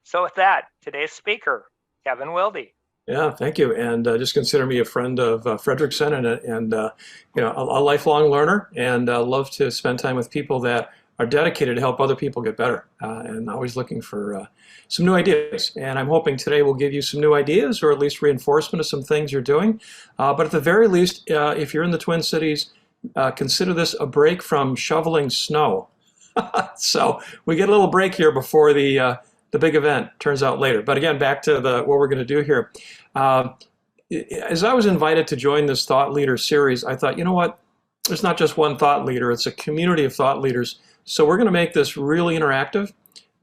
So with that, today's speaker, Kevin Wilde. Yeah, thank you. And just consider me a friend of Frederickson and a lifelong learner, and love to spend time with people that are dedicated to help other people get better, and always looking for some new ideas. And I'm hoping today will give you some new ideas, or at least reinforcement of some things you're doing. But at the very least, if you're in the Twin Cities, consider this a break from shoveling snow. So we get a little break here before the big event turns out later. But again, back to what we're going to do here. As I was invited to join this Thought Leader series, I thought, you know what? There's not just one thought leader, it's a community of thought leaders. So we're going to make this really interactive.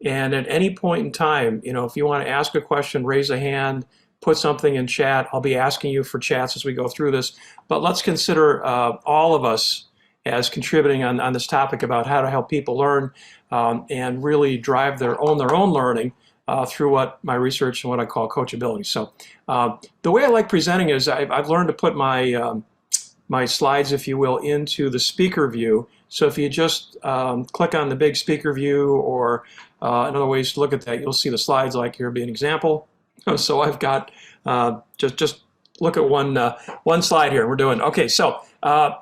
And at any point in time, if you want to ask a question, raise a hand, put something in chat. I'll be asking you for chats as we go through this. But let's consider all of us as contributing on this topic about how to help people learn and really drive their own learning through what my research and what I call coachability. So the way I like presenting is I've learned to put my slides, if you will, into the speaker view. So if you just click on the big speaker view, or another ways to look at that, you'll see the slides. Like here be an example. So I've got just look at one slide here. We're doing okay. So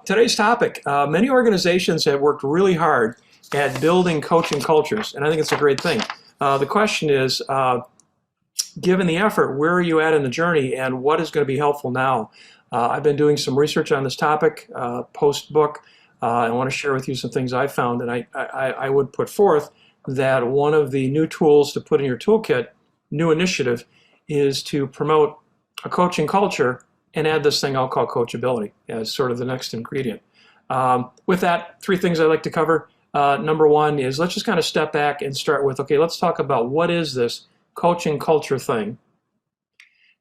today's topic: many organizations have worked really hard at building coaching cultures, and I think it's a great thing. The question is, given the effort, where are you at in the journey, and what is going to be helpful now? I've been doing some research on this topic post-book. I want to share with you some things I found, and I would put forth that one of the new tools to put in your toolkit, new initiative, is to promote a coaching culture and add this thing I'll call coachability as sort of the next ingredient. With that, three things I'd like to cover. Number one is let's just kind of step back and start with, okay, let's talk about what is this coaching culture thing.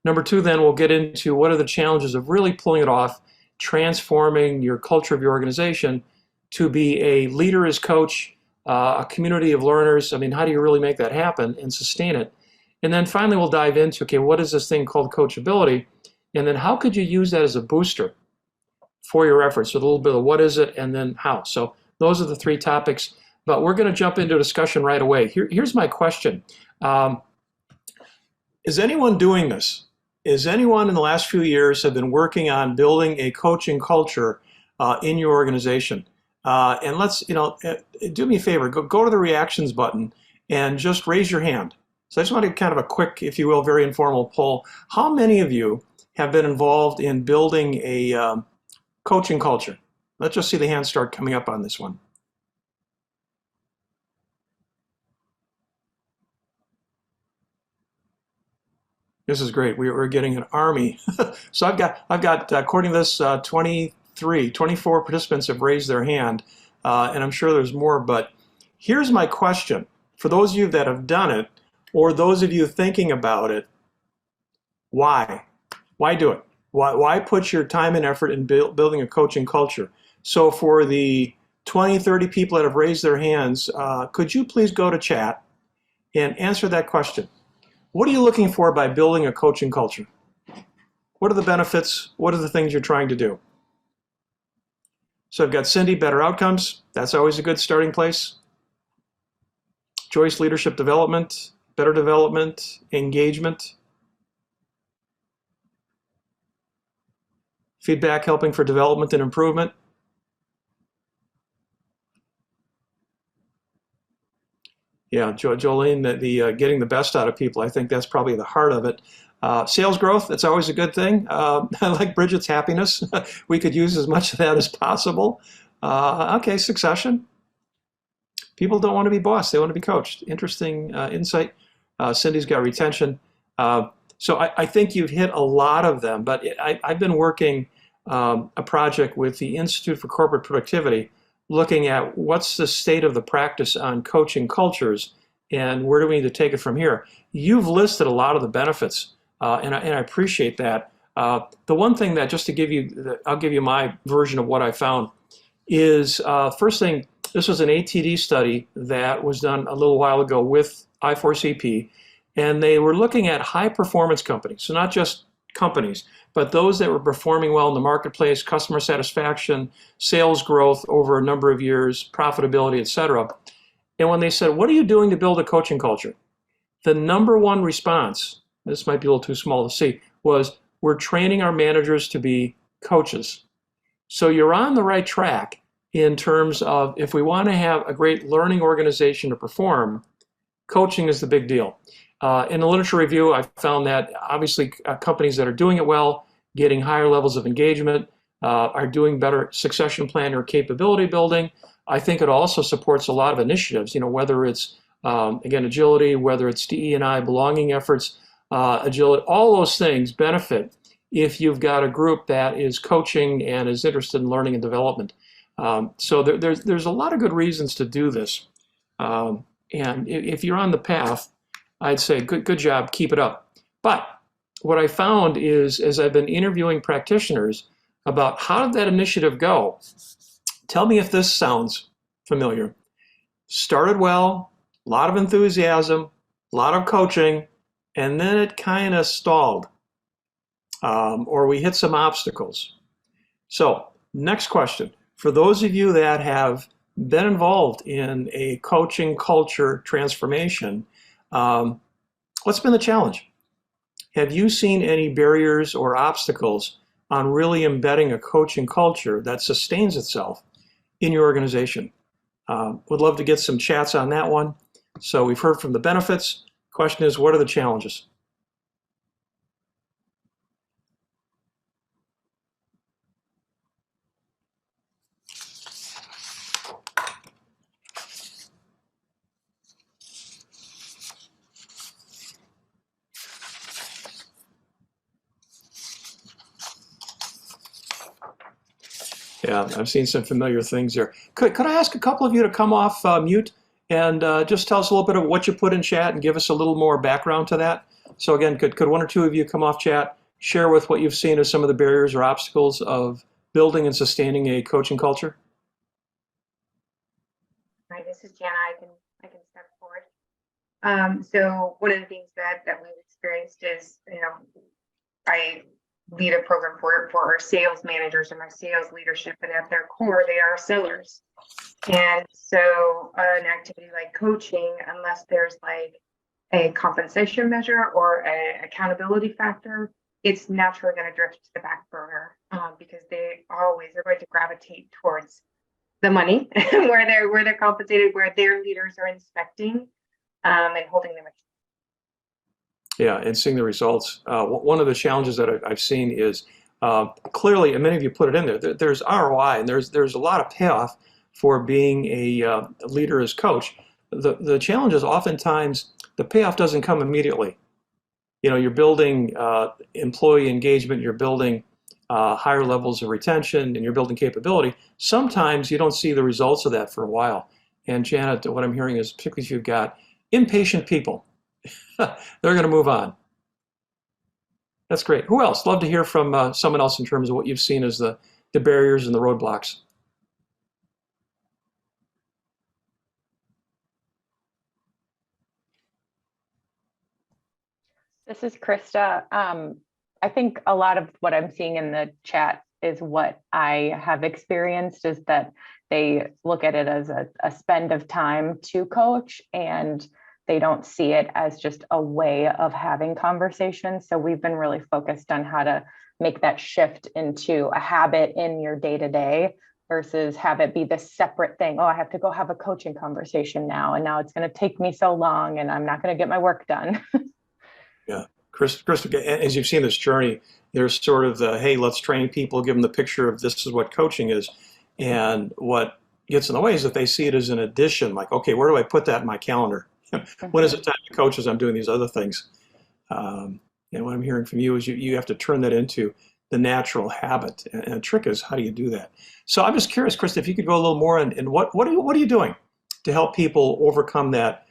Number two, then we'll get into what are the challenges of really pulling it off, transforming your culture of your organization to be a leader as coach, a community of learners. I mean, how do you really make that happen and sustain it? And then finally, we'll dive into, okay, what is this thing called coachability? And then how could you use that as a booster for your efforts? So a little bit of what is it and then how. So those are the three topics, but we're going to jump into a discussion right away. Here's my question. Is anyone doing this? Is anyone in the last few years have been working on building a coaching culture in your organization? And let's, do me a favor, go to the reactions button and just raise your hand. So I just want to kind of a quick, if you will, very informal poll. How many of you have been involved in building a coaching culture? Let's just see the hands start coming up on this one. This is great. We're getting an army. So I've got according to this, 24 participants have raised their hand, and I'm sure there's more. But here's my question for those of you that have done it, or those of you thinking about it: why? Why do it? Why put your time and effort in building a coaching culture? So for the 20, 30 people that have raised their hands, could you please go to chat and answer that question? What are you looking for by building a coaching culture? What are the benefits? What are the things you're trying to do? So I've got Cindy, better outcomes. That's always a good starting place. Joyce, leadership development, better development, engagement. Feedback, helping for development and improvement. Yeah, Jolene, the getting the best out of people, I think that's probably the heart of it. Sales growth, that's always a good thing. I like Bridget's happiness. We could use as much of that as possible. Okay, succession. People don't want to be bossed, they want to be coached. Interesting insight. Cindy's got retention. So I think you've hit a lot of them, but I've been working a project with the Institute for Corporate Productivity, looking at what's the state of the practice on coaching cultures and where do we need to take it from here. You've listed a lot of the benefits, and I appreciate that. The one thing that, just to give you, I'll give you my version of what I found, is first thing, this was an ATD study that was done a little while ago with I4CP, and they were looking at high performance companies, so not just companies, but those that were performing well in the marketplace, customer satisfaction, sales growth over a number of years, profitability, et cetera. And when they said, what are you doing to build a coaching culture? the number one response, this might be a little too small to see, was we're training our managers to be coaches. So you're on the right track in terms of if we want to have a great learning organization to perform, coaching is the big deal. In the literature review, I found that obviously companies that are doing it well, getting higher levels of engagement, are doing better succession planning or capability building. I think it also supports a lot of initiatives, whether it's, again, agility, whether it's DE&I, belonging efforts, agility, all those things benefit if you've got a group that is coaching and is interested in learning and development. So there's a lot of good reasons to do this. And if you're on the path, I'd say good job, keep it up. But what I found is, as I've been interviewing practitioners about how did that initiative go, tell me if this sounds familiar. Started well, a lot of enthusiasm, a lot of coaching, and then it kind of stalled, or we hit some obstacles. So next question. For those of you that have been involved in a coaching culture transformation, what's been the challenge? Have you seen any barriers or obstacles on really embedding a coaching culture that sustains itself in your organization? Would love to get some chats on that one. So we've heard from the benefits. Question is, what are the challenges? Yeah, I've seen some familiar things there. Could I ask a couple of you to come off mute and just tell us a little bit of what you put in chat and give us a little more background to that? So again, could one or two of you come off chat, share with what you've seen as some of the barriers or obstacles of building and sustaining a coaching culture? Hi, this is Jana. I can step forward. So one of the things that we've experienced is, I lead a program for our sales managers and our sales leadership, and at their core, they are sellers. And so an activity like coaching, unless there's like a compensation measure or an accountability factor, it's naturally going to drift to the back burner because they always are going to gravitate towards the money where they're compensated, where their leaders are inspecting and holding them accountable. Yeah, and seeing the results. One of the challenges that I've seen is clearly, and many of you put it in there, there's ROI and there's a lot of payoff for being a leader as coach. The challenge is oftentimes the payoff doesn't come immediately. You're building employee engagement, you're building higher levels of retention, and you're building capability. Sometimes you don't see the results of that for a while. And Janet, what I'm hearing is, particularly if you've got impatient people, they're going to move on. That's great. Who else? Love to hear from someone else in terms of what you've seen as the barriers and the roadblocks. This is Krista. I think a lot of what I'm seeing in the chat is what I have experienced, is that they look at it as a spend of time to coach, and they don't see it as just a way of having conversations. So we've been really focused on how to make that shift into a habit in your day-to-day versus have it be this separate thing. Oh, I have to go have a coaching conversation now, and now it's going to take me so long and I'm not going to get my work done. Yeah, Chris, as you've seen this journey, there's sort of the, hey, let's train people, give them the picture of this is what coaching is. And what gets in the way is that they see it as an addition, like, okay, where do I put that in my calendar? When is it time to coach as I'm doing these other things? And what I'm hearing from you is you have to turn that into the natural habit. And the trick is, how do you do that? So I'm just curious, Krista, if you could go a little more in what are you doing to help people overcome that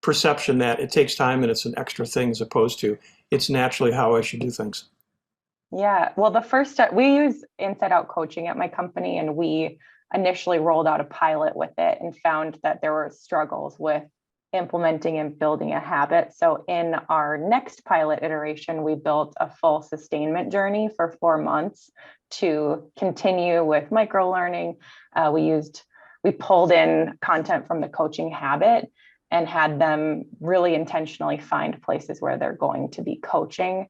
perception that it takes time and it's an extra thing as opposed to it's naturally how I should do things? Yeah, well, the first step, we use Inside Out Coaching at my company, and we initially rolled out a pilot with it and found that there were struggles with implementing and building a habit. So in our next pilot iteration, we built a full sustainment journey for 4 months to continue with micro learning. We pulled in content from the coaching habit and had them really intentionally find places where they're going to be coaching,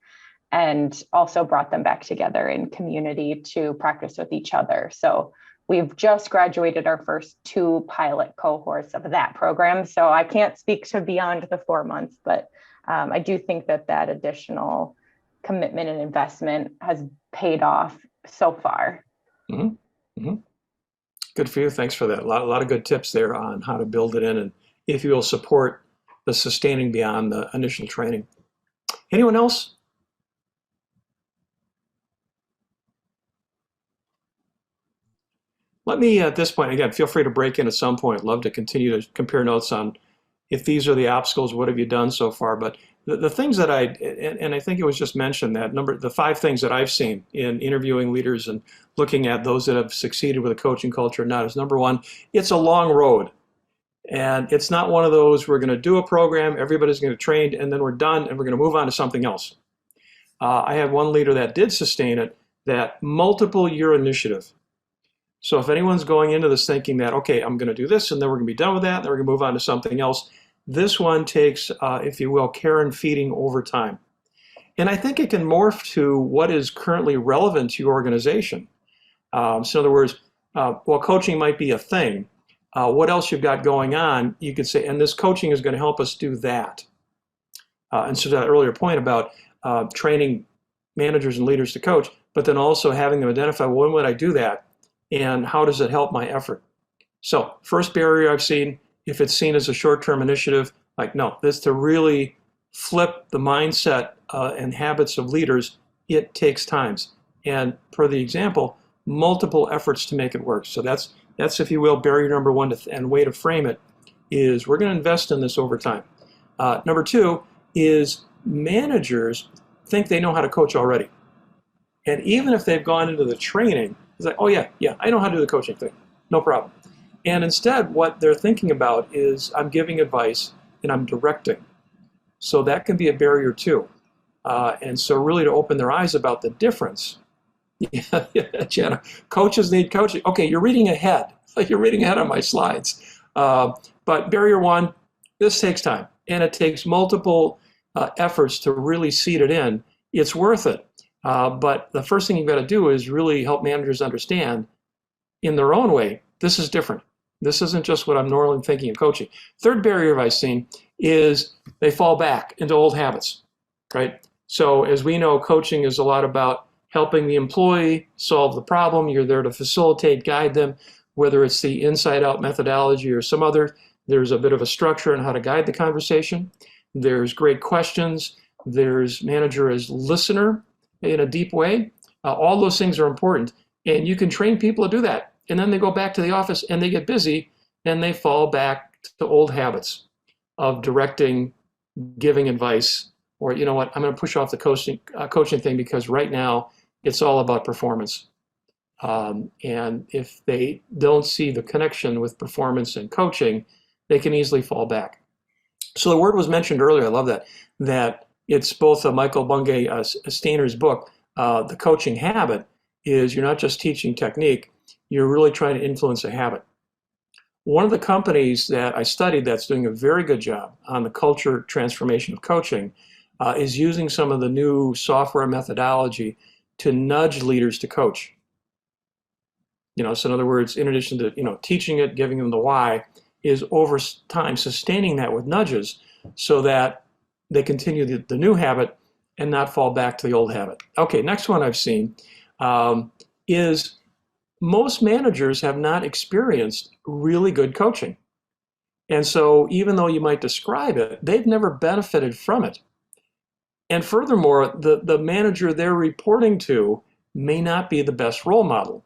and also brought them back together in community to practice with each other. So we've just graduated our first 2 pilot cohorts of that program. So I can't speak to beyond the 4 months, but I do think that that additional commitment and investment has paid off so far. Mm-hmm. Mm-hmm. Good for you. Thanks for that. A lot of good tips there on how to build it in and, if you will, support the sustaining beyond the initial training. Anyone else? Let me, at this point, again, feel free to break in at some point. Love to continue to compare notes on if these are the obstacles, what have you done so far? But the things that and I think it was just mentioned that the 5 things that I've seen in interviewing leaders and looking at those that have succeeded with a coaching culture or not is, number one, it's a long road. And it's not one of those, we're going to do a program, everybody's going to train, and then we're done, and we're going to move on to something else. I had one leader that did sustain it, that multiple year initiative. So if anyone's going into this thinking that, okay, I'm going to do this, and then we're going to be done with that, and then we're going to move on to something else, this one takes, if you will, care and feeding over time. And I think it can morph to what is currently relevant to your organization. So in other words, while coaching might be a thing, what else you've got going on, you could say, and this coaching is going to help us do that. And so that earlier point about training managers and leaders to coach, but then also having them identify, well, when would I do that? And how does it help my effort? So first barrier I've seen, if it's seen as a short-term initiative, like, no, this to really flip the mindset and habits of leaders, it takes times. And per the example, multiple efforts to make it work. So that's if you will, barrier number one, and way to frame it is we're going to invest in this over time. Number 2 is managers think they know how to coach already. And even if they've gone into the training, it's like, oh yeah, I know how to do the coaching thing, no problem. And instead, what they're thinking about is I'm giving advice and I'm directing. So that can be a barrier too. And so really to open their eyes about the difference. Yeah, Jenna, coaches need coaching. Okay, you're reading ahead. You're reading ahead on my slides. But barrier 1, this takes time. And it takes multiple efforts to really seed it in. It's worth it. But the first thing you've got to do is really help managers understand in their own way, this is different. This isn't just what I'm normally thinking of coaching. Third barrier I've seen is they fall back into old habits, right? So as we know, coaching is a lot about helping the employee solve the problem. You're there to facilitate, guide them, whether it's the inside-out methodology or some other. There's a bit of a structure on how to guide the conversation. There's great questions. There's manager as listener in a deep way. All those things are important. And you can train people to do that. And then they go back to the office and they get busy and they fall back to old habits of directing, giving advice, or, you know what, I'm going to push off the coaching thing because right now it's all about performance. And if they don't see the connection with performance and coaching, they can easily fall back. So the word was mentioned earlier, I love that it's both Michael Bungay Stainer's book, The Coaching Habit, is you're not just teaching technique, you're really trying to influence a habit. One of the companies that I studied that's doing a very good job on the culture transformation of coaching is using some of the new software methodology to nudge leaders to coach. So in other words, in addition to teaching it, giving them the why, is over time sustaining that with nudges so that they continue the new habit and not fall back to the old habit. Okay, next one I've seen is most managers have not experienced really good coaching. And so even though you might describe it, they've never benefited from it. And furthermore, the manager they're reporting to may not be the best role model.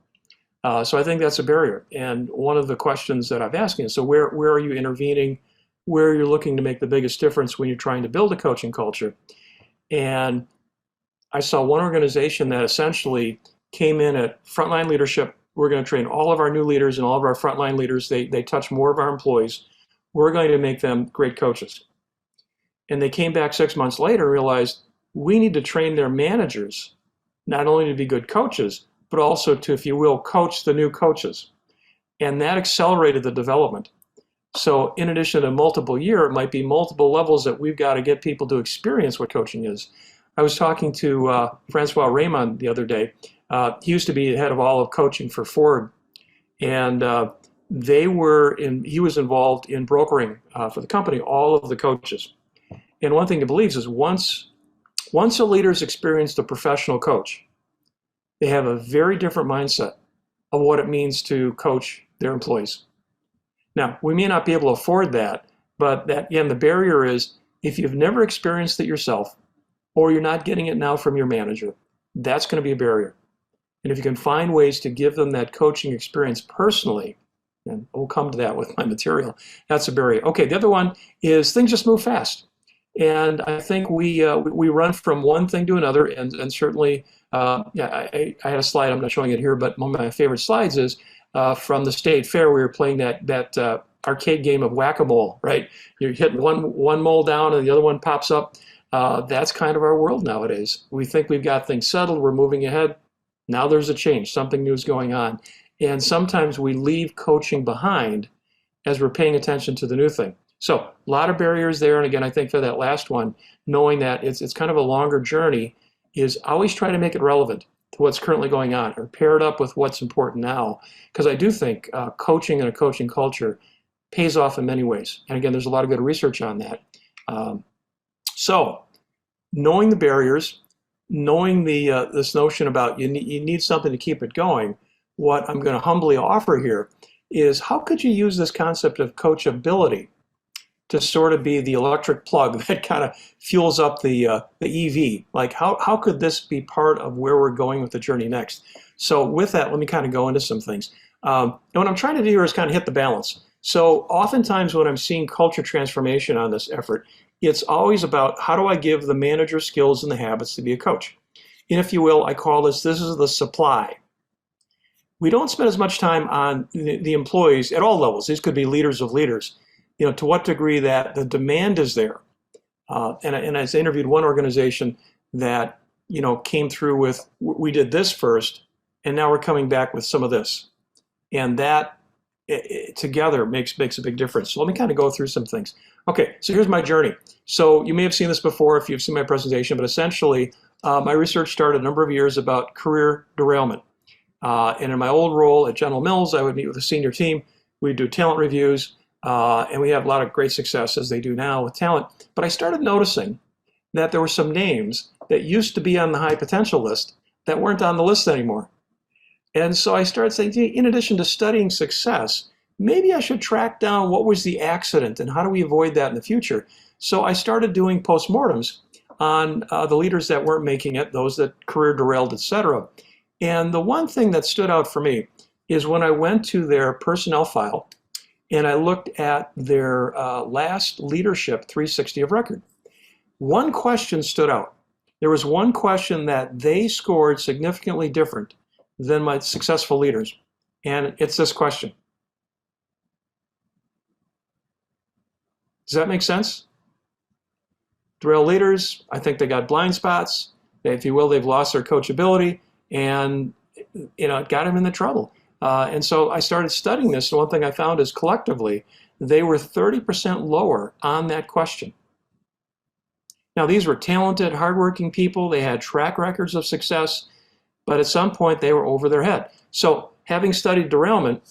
So I think that's a barrier. And one of the questions that I've asked is, so where are you intervening? Where are you looking to make the biggest difference when you're trying to build a coaching culture? And I saw one organization that essentially came in at frontline leadership. We're going to train all of our new leaders and all of our frontline leaders. They touch more of our employees. We're going to make them great coaches. And they came back 6 months later and realized we need to train their managers, not only to be good coaches, but also to, if you will, coach the new coaches. And that accelerated the development. So in addition to multiple year, it might be multiple levels that we've got to get people to experience what coaching is. I was talking to Francois Raymond the other day. He used to be head of all of coaching for Ford, and he was involved in brokering for the company, all of the coaches. And one thing he believes is once a leader's experienced a professional coach, they have a very different mindset of what it means to coach their employees. Now, we may not be able to afford that, but that, again, the barrier is if you've never experienced it yourself, or you're not getting it now from your manager, that's going to be a barrier. And if you can find ways to give them that coaching experience personally, and we'll come to that with my material, that's a barrier. Okay, the other one is things just move fast. And I think we run from one thing to another, and certainly, I had a slide, I'm not showing it here, but one of my favorite slides is from the state fair. We were playing that arcade game of whack-a-mole, right? You're hitting one mole down and the other one pops up. That's kind of our world nowadays. We think we've got things settled, we're moving ahead. Now there's a change, something new is going on. And sometimes we leave coaching behind as we're paying attention to the new thing. So a lot of barriers there. And again, I think for that last one, knowing that it's kind of a longer journey, is always try to make it relevant to what's currently going on, or pair it up with what's important now. Because I do think coaching and a coaching culture pays off in many ways. And again, there's a lot of good research on that. So knowing the barriers, knowing this notion about you need something to keep it going, what I'm going to humbly offer here is how could you use this concept of coachability to sort of be the electric plug that kind of fuels up the EV? Like how could this be part of where we're going with the journey next? So with that, let me kind of go into some things. And what I'm trying to do here is kind of hit the balance. So oftentimes when I'm seeing culture transformation on this effort, it's always about how do I give the manager skills and the habits to be a coach? And if you will, I call this is the supply. We don't spend as much time on the employees at all levels. These could be leaders of leaders, to what degree that the demand is there. And I interviewed one organization that, came through with, we did this first, and now we're coming back with some of this. And that together makes a big difference. So let me kind of go through some things. Okay, so here's my journey. So you may have seen this before if you've seen my presentation, but essentially my research started a number of years about career derailment. And in my old role at General Mills, I would meet with the senior team. We'd do talent reviews, and we have a lot of great success as they do now with talent. But I started noticing that there were some names that used to be on the high potential list that weren't on the list anymore. And so I started saying, in addition to studying success, maybe I should track down what was the accident and how do we avoid that in the future. So I started doing postmortems on the leaders that weren't making it, those that career derailed, etc. And the one thing that stood out for me is when I went to their personnel file and I looked at their last leadership 360 of record. One question stood out. There was one question that they scored significantly different than my successful leaders. And it's this question. Does that make sense? Derail leaders, I think they got blind spots. If you will, they've lost their coachability, and it got them into trouble. And so I started studying this, and one thing I found is collectively, they were 30% lower on that question. Now, these were talented, hardworking people. They had track records of success, but at some point they were over their head. So having studied derailment,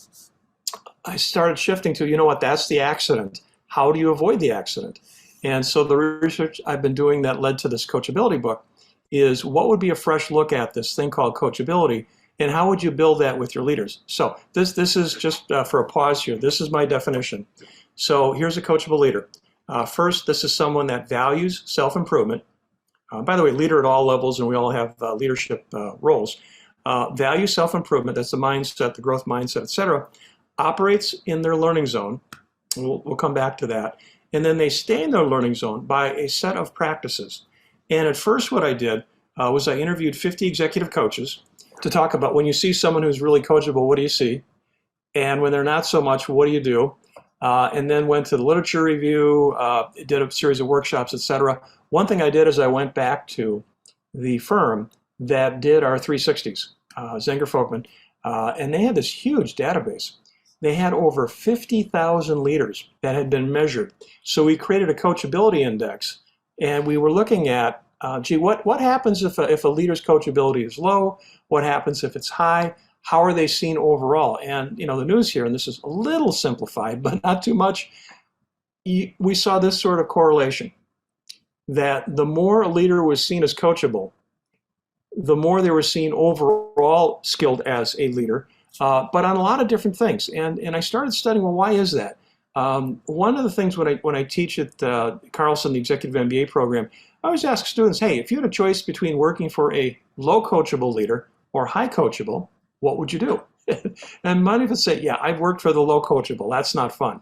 I started shifting to, that's the accident. How do you avoid the accident? And so the research I've been doing that led to this coachability book is what would be a fresh look at this thing called coachability, and how would you build that with your leaders? So this is just for a pause here. This is my definition. So here's a coachable leader. First, this is someone that values self-improvement. By the way, leader at all levels, and we all have leadership roles. Value self-improvement, that's the mindset, the growth mindset, etc. Operates in their learning zone. We'll come back to that. And then they stay in their learning zone by a set of practices. And at first what I did was I interviewed 50 executive coaches to talk about when you see someone who's really coachable, what do you see? And when they're not so much, what do you do? And then went to the literature review, did a series of workshops, etc. One thing I did is I went back to the firm that did our 360s, Zenger Folkman, and they had this huge database. they had over 50,000 leaders that had been measured. So we created a coachability index, and we were looking at, what happens if a leader's coachability is low? What happens if it's high? How are they seen overall? And the news here, and this is a little simplified, but not too much, we saw this sort of correlation, that the more a leader was seen as coachable, the more they were seen overall skilled as a leader, but on a lot of different things. And I started studying, well, why is that? One of the things when I teach at Carlson, the Executive MBA program, I always ask students, hey, if you had a choice between working for a low coachable leader or high coachable, what would you do? And many of us say, yeah, I've worked for the low coachable. That's not fun.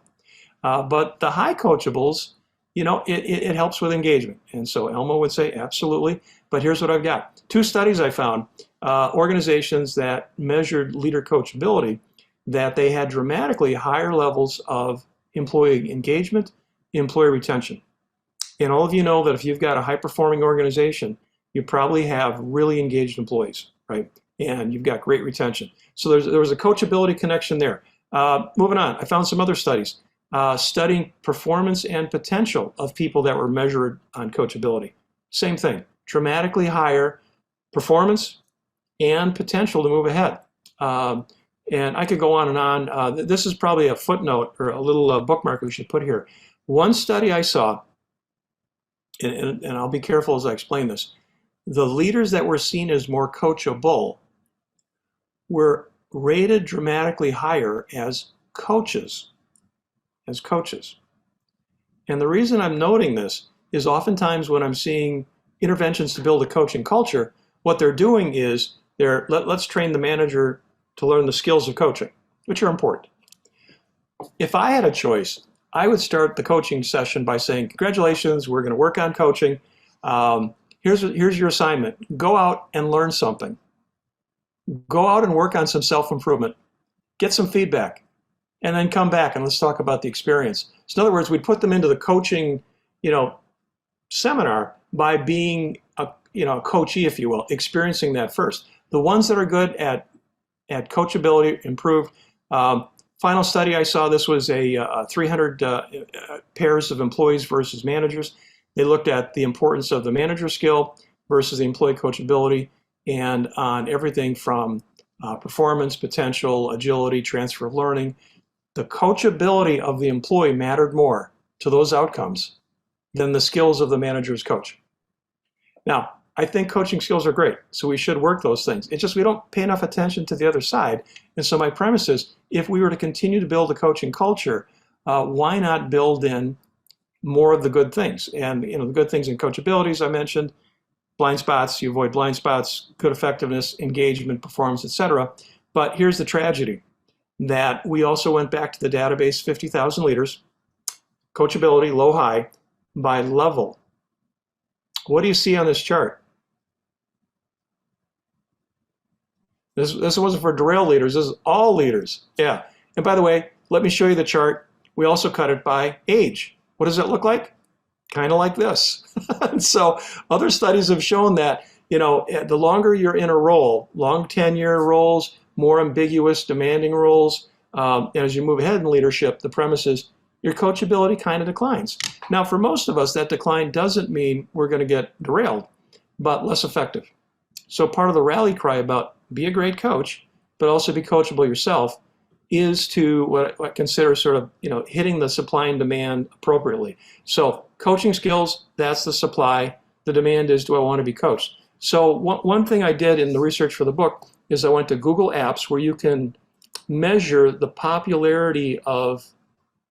But the high coachables, it helps with engagement. And so Elmo would say, absolutely. But here's what I've got. 2 studies I found, organizations that measured leader coachability, that they had dramatically higher levels of employee engagement, employee retention. And all of you know that if you've got a high-performing organization, you probably have really engaged employees, right? And you've got great retention. So there was a coachability connection there. Moving on, I found some other studies studying performance and potential of people that were measured on coachability. Same thing, dramatically higher performance and potential to move ahead. And I could go on and on. This is probably a footnote or a little bookmark we should put here. One study I saw, and I'll be careful as I explain this, the leaders that were seen as more coachable were rated dramatically higher as coaches. And the reason I'm noting this is oftentimes when I'm seeing interventions to build a coaching culture, what they're doing is let's train the manager to learn the skills of coaching, which are important. If I had a choice, I would start the coaching session by saying, congratulations, we're going to work on coaching. Here's your assignment. Go out and learn something. Go out and work on some self-improvement. Get some feedback. And then come back and let's talk about the experience. So in other words, we'd put them into the coaching, seminar by being a coachee, if you will, experiencing that first. The ones that are good at coachability improved. Final study I saw, this was a 300 pairs of employees versus managers. They looked at the importance of the manager skill versus the employee coachability, and on everything from performance, potential, agility, transfer of learning. The coachability of the employee mattered more to those outcomes than the skills of the manager's coach. Now, I think coaching skills are great, so we should work those things. It's just we don't pay enough attention to the other side. And so my premise is, if we were to continue to build a coaching culture, why not build in more of the good things? And the good things in coachability, as I mentioned, blind spots, you avoid blind spots, good effectiveness, engagement, performance, etc. But here's the tragedy, that we also went back to the database, 50,000 leaders, coachability, low, high, by level. What do you see on this chart? This wasn't for derail leaders, this is all leaders. Yeah, and by the way, let me show you the chart. We also cut it by age. What does it look like? Kind of like this. So other studies have shown that, the longer you're in a role, long tenure roles, more ambiguous, demanding roles, as you move ahead in leadership, the premise is your coachability kind of declines. Now, for most of us, that decline doesn't mean we're going to get derailed, but less effective. So part of the rally cry about be a great coach, but also be coachable yourself, is to what I consider sort of, hitting the supply and demand appropriately. So coaching skills, that's the supply. The demand is, do I want to be coached? So one thing I did in the research for the book is I went to Google Apps, where you can measure the popularity of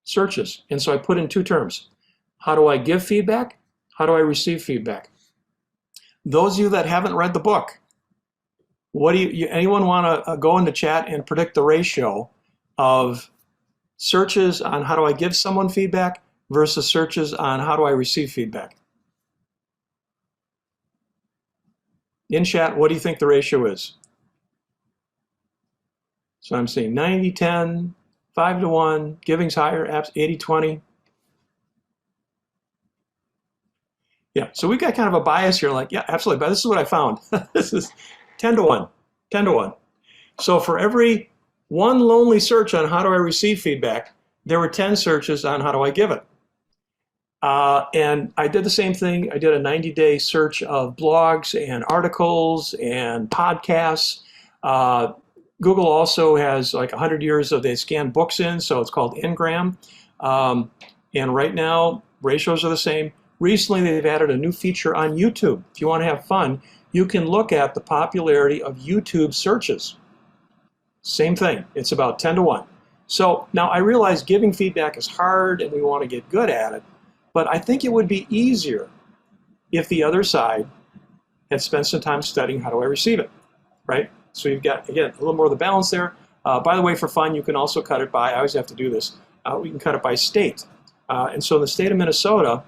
searches. And so I put in 2 terms. How do I give feedback? How do I receive feedback? Those of you that haven't read the book, anyone want to go into chat and predict the ratio of searches on how do I give someone feedback versus searches on how do I receive feedback? In chat, what do you think the ratio is? So I'm seeing 90-10, 5-1, giving's higher, apps 80-20. Yeah, so we've got kind of a bias here, like, yeah, absolutely, but this is what I found. This is 10-1, 10-1. So for every one lonely search on how do I receive feedback, there were 10 searches on how do I give it. And I did the same thing. I did a 90-day search of blogs and articles and podcasts. Google also has like 100 years of, they scan books in, so it's called Ngram. And right now, ratios are the same. Recently, they've added a new feature on YouTube. If you want to have fun, you can look at the popularity of YouTube searches. Same thing. It's about 10 to 1. So now I realize giving feedback is hard and we want to get good at it, but I think it would be easier if the other side had spent some time studying how do I receive it, right? So you've got, again, a little more of the balance there. By the way, for fun, you can also cut it by, I always have to do this, we can cut it by state. And so in the state of Minnesota,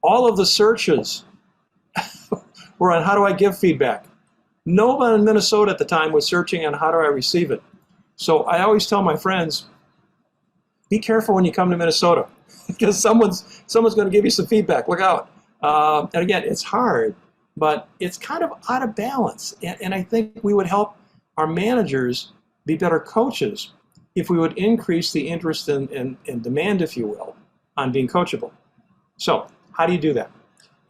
all of the searches were on how do I give feedback. Nobody in Minnesota at the time was searching on how do I receive it. So I always tell my friends, be careful when you come to Minnesota because someone's going to give you some feedback. Look out. And again, it's hard, but it's kind of out of balance. And I think we would help our managers be better coaches if we would increase the interest and demand, if you will, on being coachable. So how do you do that?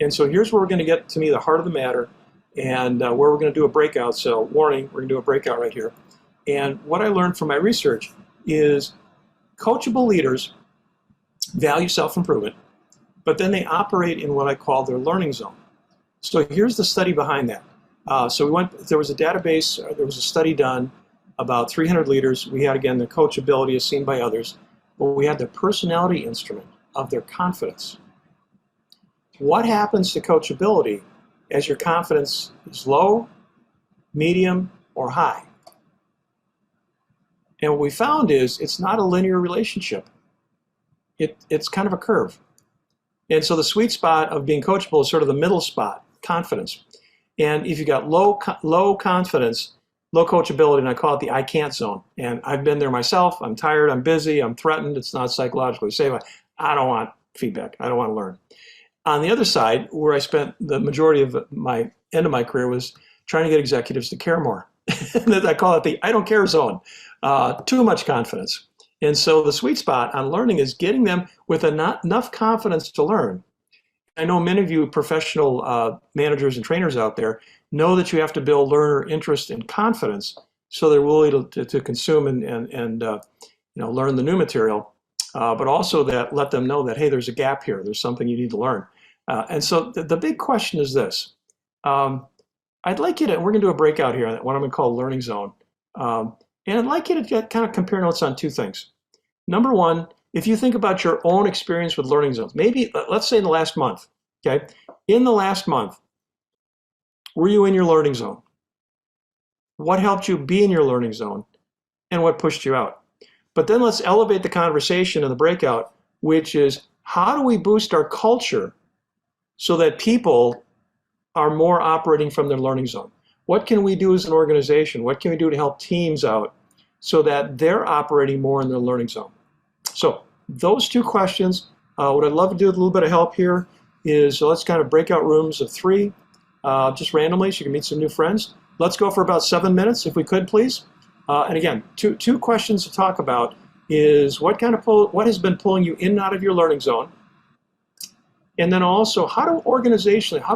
And so here's where we're going to get, to me, the heart of the matter and where we're going to do a breakout. So warning, we're going to do a breakout right here. And what I learned from my research is coachable leaders value self-improvement, but then they operate in what I call their learning zone. So here's the study behind that. There was a database, there was a study done about 300 leaders. We had, again, the coachability as seen by others, but we had the personality instrument of their confidence. What happens to coachability as your confidence is low, medium, or high? And what we found is it's not a linear relationship. It's kind of a curve. And so the sweet spot of being coachable is sort of the middle spot, confidence. And if you got low confidence, low coachability, and I call it the I can't zone. And I've been there myself. I'm tired, I'm busy, I'm threatened. It's not psychologically safe. I don't want feedback. I don't want to learn. On the other side, where I spent the majority of my end of my career was trying to get executives to care more. I call it the I don't care zone. Too much confidence. And so the sweet spot on learning is getting them with enough confidence to learn. I know many of you professional managers and trainers out there know that you have to build learner interest and confidence so they're willing to consume and learn the new material, but also that let them know that, hey, there's a gap here. There's something you need to learn. And so the big question is this. I'd like you to, we're going to do a breakout here on what I'm going to call learning zone. And I'd like you to kind of compare notes on two things. Number one, if you think about your own experience with learning zones, maybe let's say in the last month, okay? In the last month, were you in your learning zone? What helped you be in your learning zone and what pushed you out? But then let's elevate the conversation in the breakout, which is how do we boost our culture so that people are more operating from their learning zone? What can we do as an organization? What can we do to help teams out so that they're operating more in their learning zone? So those two questions, what I'd love to do with a little bit of help here is let's kind of break out rooms of 3, just randomly so you can meet some new friends. Let's go for about 7 minutes if we could, please. And again, two questions to talk about is what has been pulling you in and out of your learning zone? And then also, how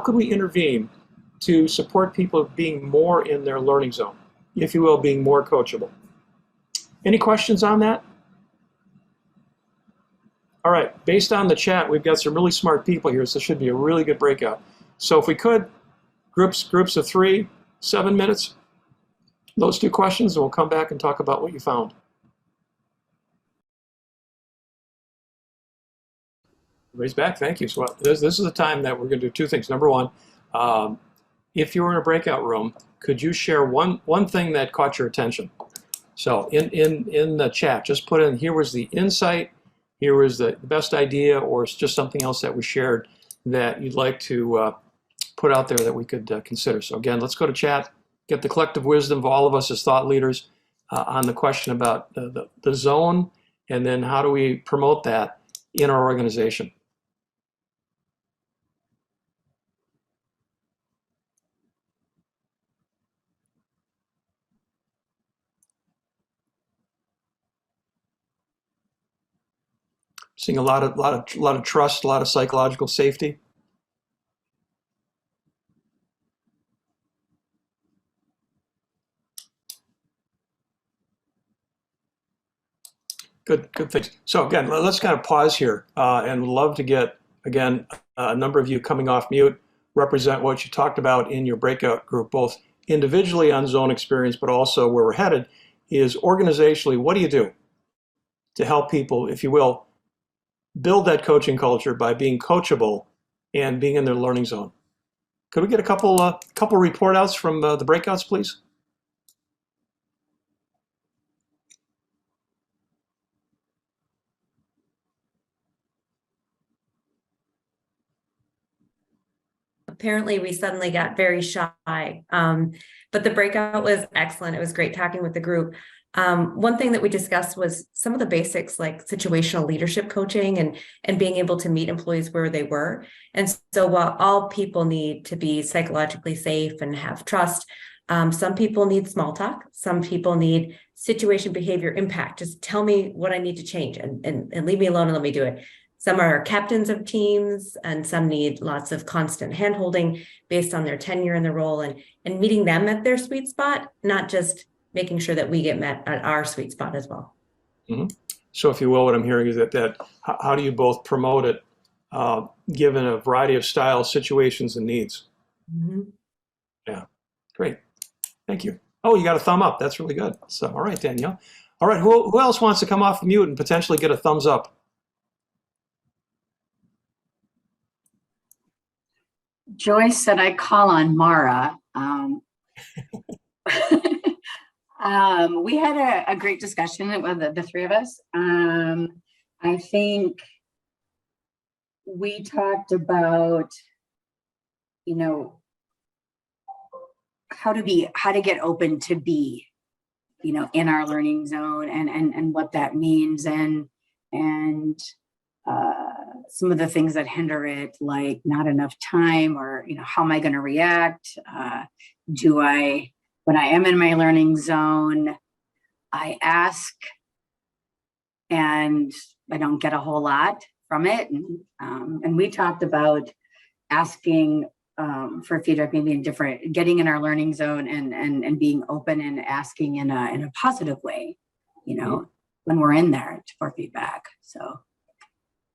could we intervene to support people being more in their learning zone, if you will, being more coachable? Any questions on that? All right, based on the chat, we've got some really smart people here, so this should be a really good breakout. So if we could, groups of 3, 7 minutes, those two questions, and we'll come back and talk about what you found. Everybody's back, thank you. So this is the time that we're gonna do two things. Number one, if you were in a breakout room, could you share one thing that caught your attention? So in the chat, just put in, here was the insight, here was the best idea, or it's just something else that was shared that you'd like to put out there that we could consider. So again, let's go to chat, get the collective wisdom of all of us as thought leaders on the question about the zone, and then how do we promote that in our organization. Seeing a lot of trust, a lot of psychological safety. Good things. So again, let's kind of pause here and love to get, again, a number of you coming off mute, represent what you talked about in your breakout group, both individually on zone experience, but also where we're headed is organizationally, what do you do to help people, if you will, build that coaching culture by being coachable and being in their learning zone? Could we get a couple report outs from the breakouts, please? Apparently we suddenly got very shy, but the breakout was excellent. It was great talking with the group. One thing that we discussed was some of the basics like situational leadership coaching and being able to meet employees where they were. And so while all people need to be psychologically safe and have trust, some people need small talk. Some people need situation behavior impact. Just tell me what I need to change and leave me alone and let me do it. Some are captains of teams, and some need lots of constant handholding based on their tenure in the role and meeting them at their sweet spot, not just making sure that we get met at our sweet spot as well. Mm-hmm. So if you will, what I'm hearing is that how do you both promote it given a variety of styles, situations, and needs? Mm-hmm. Yeah, great. Thank you. Oh, you got a thumb up. That's really good. So, all right, Danielle. All right, who else wants to come off mute and potentially get a thumbs up? Joyce said I call on Mara. We had a great discussion with the three of us. I think we talked about, how to get open to be, in our learning zone and what that means and some of the things that hinder it, like not enough time or, how am I going to react? When I am in my learning zone, I ask and I don't get a whole lot from it. And we talked about asking for feedback, maybe in different, getting in our learning zone and being open and asking in a positive way, when we're in there for feedback. So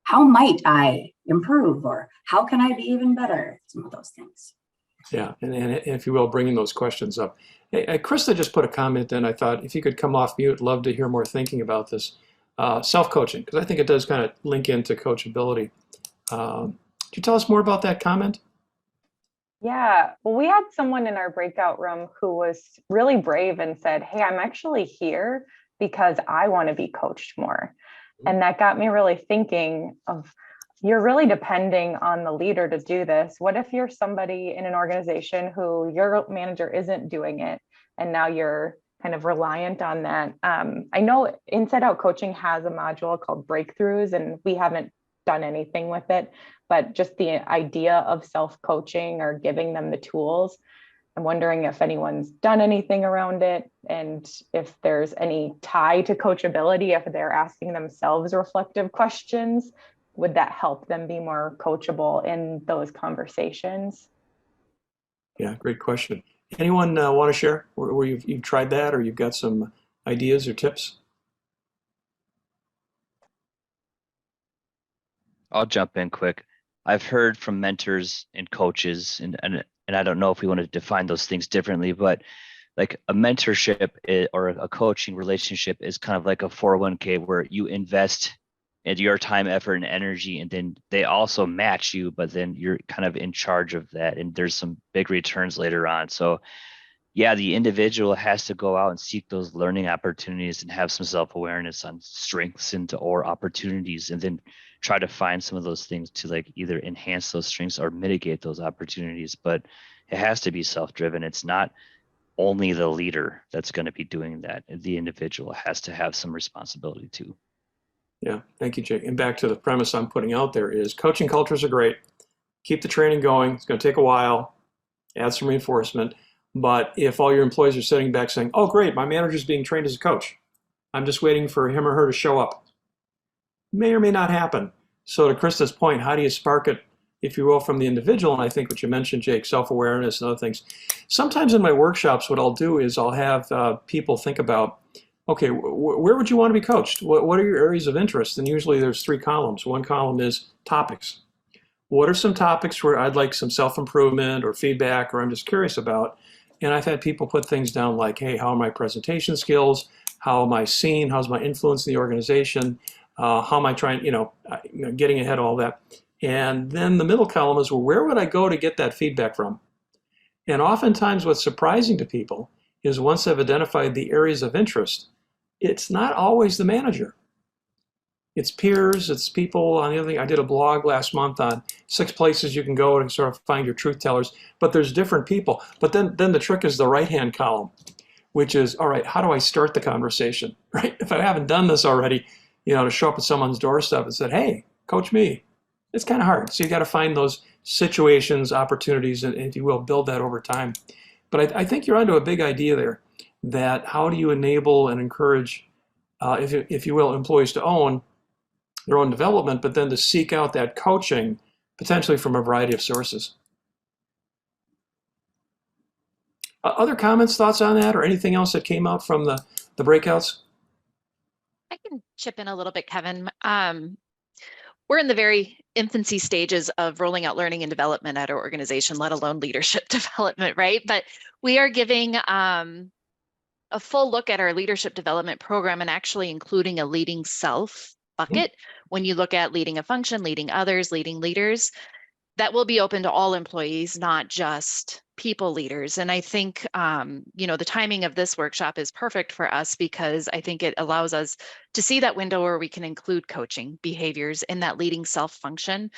how might I improve, or how can I be even better? Some of those things. Yeah, and if you will, bringing those questions up. Hey, Krista just put a comment in. I thought if you could come off mute, love to hear more thinking about this. Self-coaching, because I think it does kind of link into coachability. Could you tell us more about that comment? Yeah, well, we had someone in our breakout room who was really brave and said, hey, I'm actually here because I want to be coached more. And that got me really thinking of, you're really depending on the leader to do this. What if you're somebody in an organization who your manager isn't doing it, and now you're kind of reliant on that? I know Inside Out Coaching has a module called Breakthroughs, and we haven't done anything with it, but just the idea of self-coaching or giving them the tools. I'm wondering if anyone's done anything around it, and if there's any tie to coachability, if they're asking themselves reflective questions, would that help them be more coachable in those conversations? Yeah, great question. Anyone want to share where you've tried that, or you've got some ideas or tips? I'll jump in quick. I've heard from mentors and coaches, and I don't know if we want to define those things differently, but like a mentorship or a coaching relationship is kind of like a 401k where you invest in your time, effort, and energy, and then they also match you, but then you're kind of in charge of that, and there's some big returns later on. So yeah, the individual has to go out and seek those learning opportunities and have some self-awareness on strengths or opportunities, and then try to find some of those things to like either enhance those strengths or mitigate those opportunities. But it has to be self-driven. It's not only the leader that's going to be doing that. The individual has to have some responsibility too. Yeah, thank you, Jake. And back to the premise I'm putting out there is coaching cultures are great. Keep the training going. It's going to take a while. Add some reinforcement. But if all your employees are sitting back saying, oh, great, my manager's being trained as a coach, I'm just waiting for him or her to show up, may or may not happen. So to Krista's point, how do you spark it, if you will, from the individual? And I think what you mentioned, Jake, self-awareness and other things. Sometimes in my workshops, what I'll do is I'll have people think about, okay, where would you want to be coached? What are your areas of interest? And usually there's 3 columns. One column is topics. What are some topics where I'd like some self-improvement or feedback, or I'm just curious about? And I've had people put things down like, hey, how are my presentation skills? How am I seen? How's my influence in the organization? How am I trying, getting ahead of all that? And then the middle column is, well, where would I go to get that feedback from? And oftentimes what's surprising to people is once they've identified the areas of interest, it's not always the manager. It's peers, it's people on the other thing. I did a blog last month on 6 places you can go to sort of find your truth tellers, but there's different people. But then the trick is the right-hand column, which is, all right, how do I start the conversation, right? If I haven't done this already, to show up at someone's doorstep and said, hey, coach me, it's kind of hard. So you got to find those situations, opportunities, and if you will, build that over time. But I think you're onto a big idea there, that how do you enable and encourage, if you will, employees to own their own development, but then to seek out that coaching potentially from a variety of sources. Other comments, thoughts on that, or anything else that came out from the breakouts? I can chip in a little bit, Kevin. We're in the very infancy stages of rolling out learning and development at our organization, let alone leadership development, right? But we are giving a full look at our leadership development program and actually including a leading self bucket. When you look at leading a function, leading others, leading leaders, that will be open to all employees, not just people leaders. And I think, the timing of this workshop is perfect for us because I think it allows us to see that window where we can include coaching behaviors in that leading self function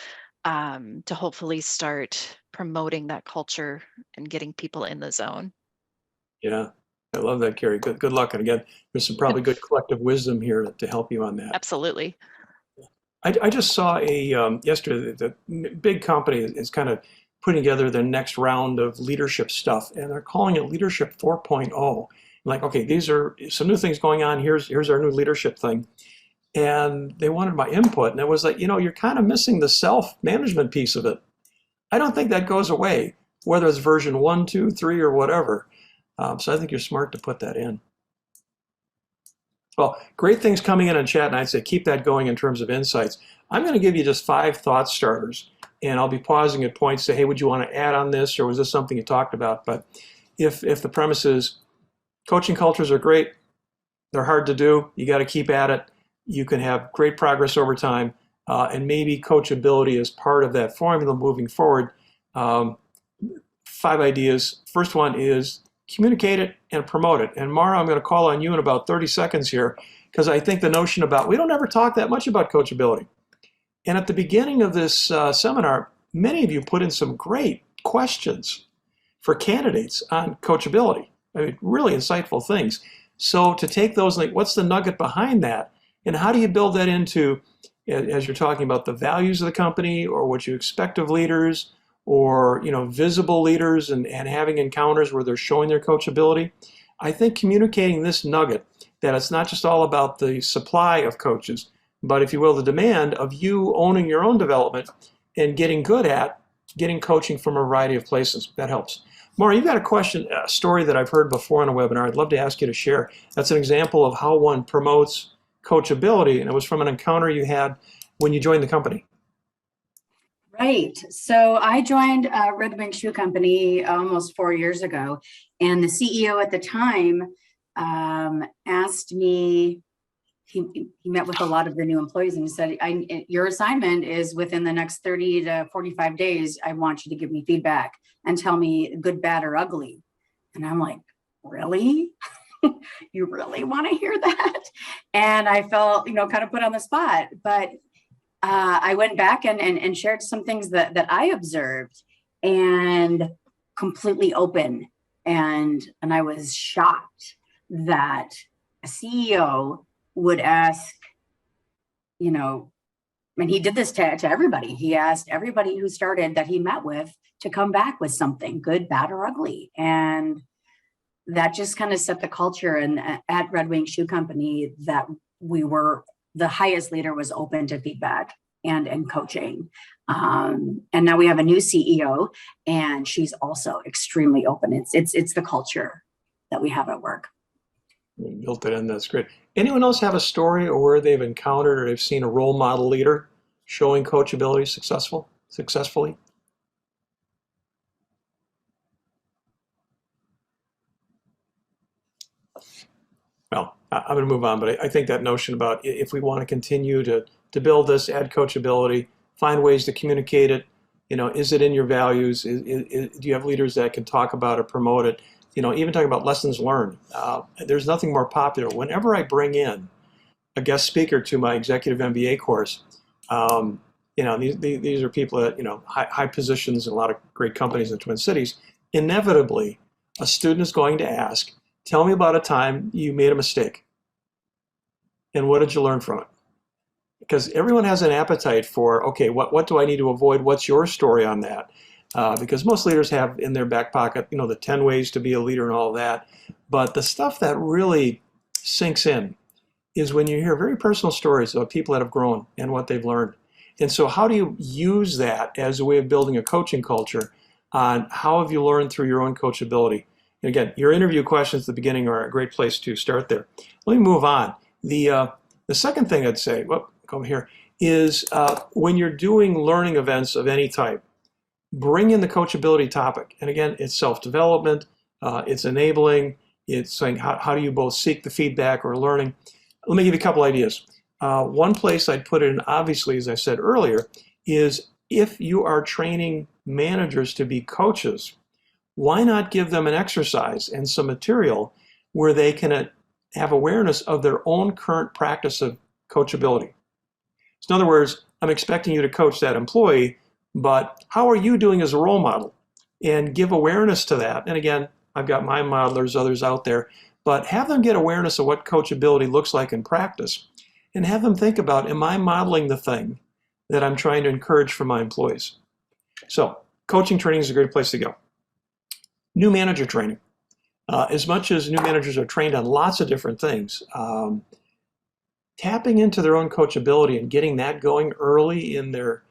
to hopefully start promoting that culture and getting people in the zone. Yeah, I love that, Carrie. Good luck. And again, there's some probably good collective wisdom here to help you on that. Absolutely. I just saw yesterday, the big company is kind of putting together their next round of leadership stuff, and they're calling it Leadership 4.0. Like, okay, these are some new things going on. Here's our new leadership thing. And they wanted my input, and it was like, you're kind of missing the self-management piece of it. I don't think that goes away, whether it's version 1, 2, 3, or whatever. So I think you're smart to put that in. Well, great things coming in chat, and I'd say keep that going in terms of insights. I'm going to give you just 5 thought starters, and I'll be pausing at points to say, hey, would you want to add on this, or was this something you talked about? But if the premise is coaching cultures are great, they're hard to do, you got to keep at it, you can have great progress over time, and maybe coachability is part of that formula moving forward. 5 ideas. First one is communicate it and promote it. And Mara, I'm going to call on you in about 30 seconds here, because I think the notion about, we don't ever talk that much about coachability. And at the beginning of this seminar, many of you put in some great questions for candidates on coachability. I mean, really insightful things. So to take those, like, what's the nugget behind that? And how do you build that into, as you're talking about the values of the company, or what you expect of leaders, or visible leaders, and having encounters where they're showing their coachability? I think communicating this nugget, that it's not just all about the supply of coaches, but if you will, the demand of you owning your own development and getting good at getting coaching from a variety of places. That helps. Maura, you've got a story that I've heard before on a webinar. I'd love to ask you to share. That's an example of how one promotes coachability, and it was from an encounter you had when you joined the company. Right. So I joined Red Wing Shoe Company almost 4 years ago, and the CEO at the time asked me, he met with a lot of the new employees, and he said, your assignment is within the next 30 to 45 days, I want you to give me feedback and tell me good, bad, or ugly. And I'm like, really? You really want to hear that? And I felt, kind of put on the spot, but I went back and shared some things that I observed, and completely open. And I was shocked that a CEO would ask, and he did this to everybody. He asked everybody who started that he met with to come back with something good, bad, or ugly. And that just kind of set the culture at Red Wing Shoe Company, that we were the highest leader was open to feedback and coaching. And now we have a new CEO, and she's also extremely open. It's the culture that we have at work. You built it in. That's great. Anyone else have a story or where they've encountered or they've seen a role model leader showing coachability successfully? Well, I'm going to move on, but I think that notion about if we want to continue to build this, add coachability, find ways to communicate it, is it in your values? Do you have leaders that can talk about it, promote it? Even talking about lessons learned. There's nothing more popular. Whenever I bring in a guest speaker to my executive MBA course, these are people at high positions in a lot of great companies in the Twin Cities. Inevitably, a student is going to ask, tell me about a time you made a mistake. And what did you learn from it? Because everyone has an appetite for, okay, what do I need to avoid? What's your story on that? Because most leaders have in their back pocket, the 10 ways to be a leader and all of that. But the stuff that really sinks in is when you hear very personal stories of people that have grown and what they've learned. And so how do you use that as a way of building a coaching culture on how have you learned through your own coachability? And again, your interview questions at the beginning are a great place to start there. Let me move on. The second thing I'd say, come here, is when you're doing learning events of any type, bring in the coachability topic. And again, it's self-development, it's enabling, it's saying how do you both seek the feedback or learning. Let me give you a couple ideas. One place I'd put it in, obviously, as I said earlier, is if you are training managers to be coaches, why not give them an exercise and some material where they can have awareness of their own current practice of coachability? So in other words, I'm expecting you to coach that employee, but how are you doing as a role model? And give awareness to that. And again, I've got my modelers, others out there, but have them get awareness of what coachability looks like in practice and have them think about, am I modeling the thing that I'm trying to encourage for my employees? So coaching training is a great place to go. New manager training. As much as new managers are trained on lots of different things, tapping into their own coachability and getting that going early in their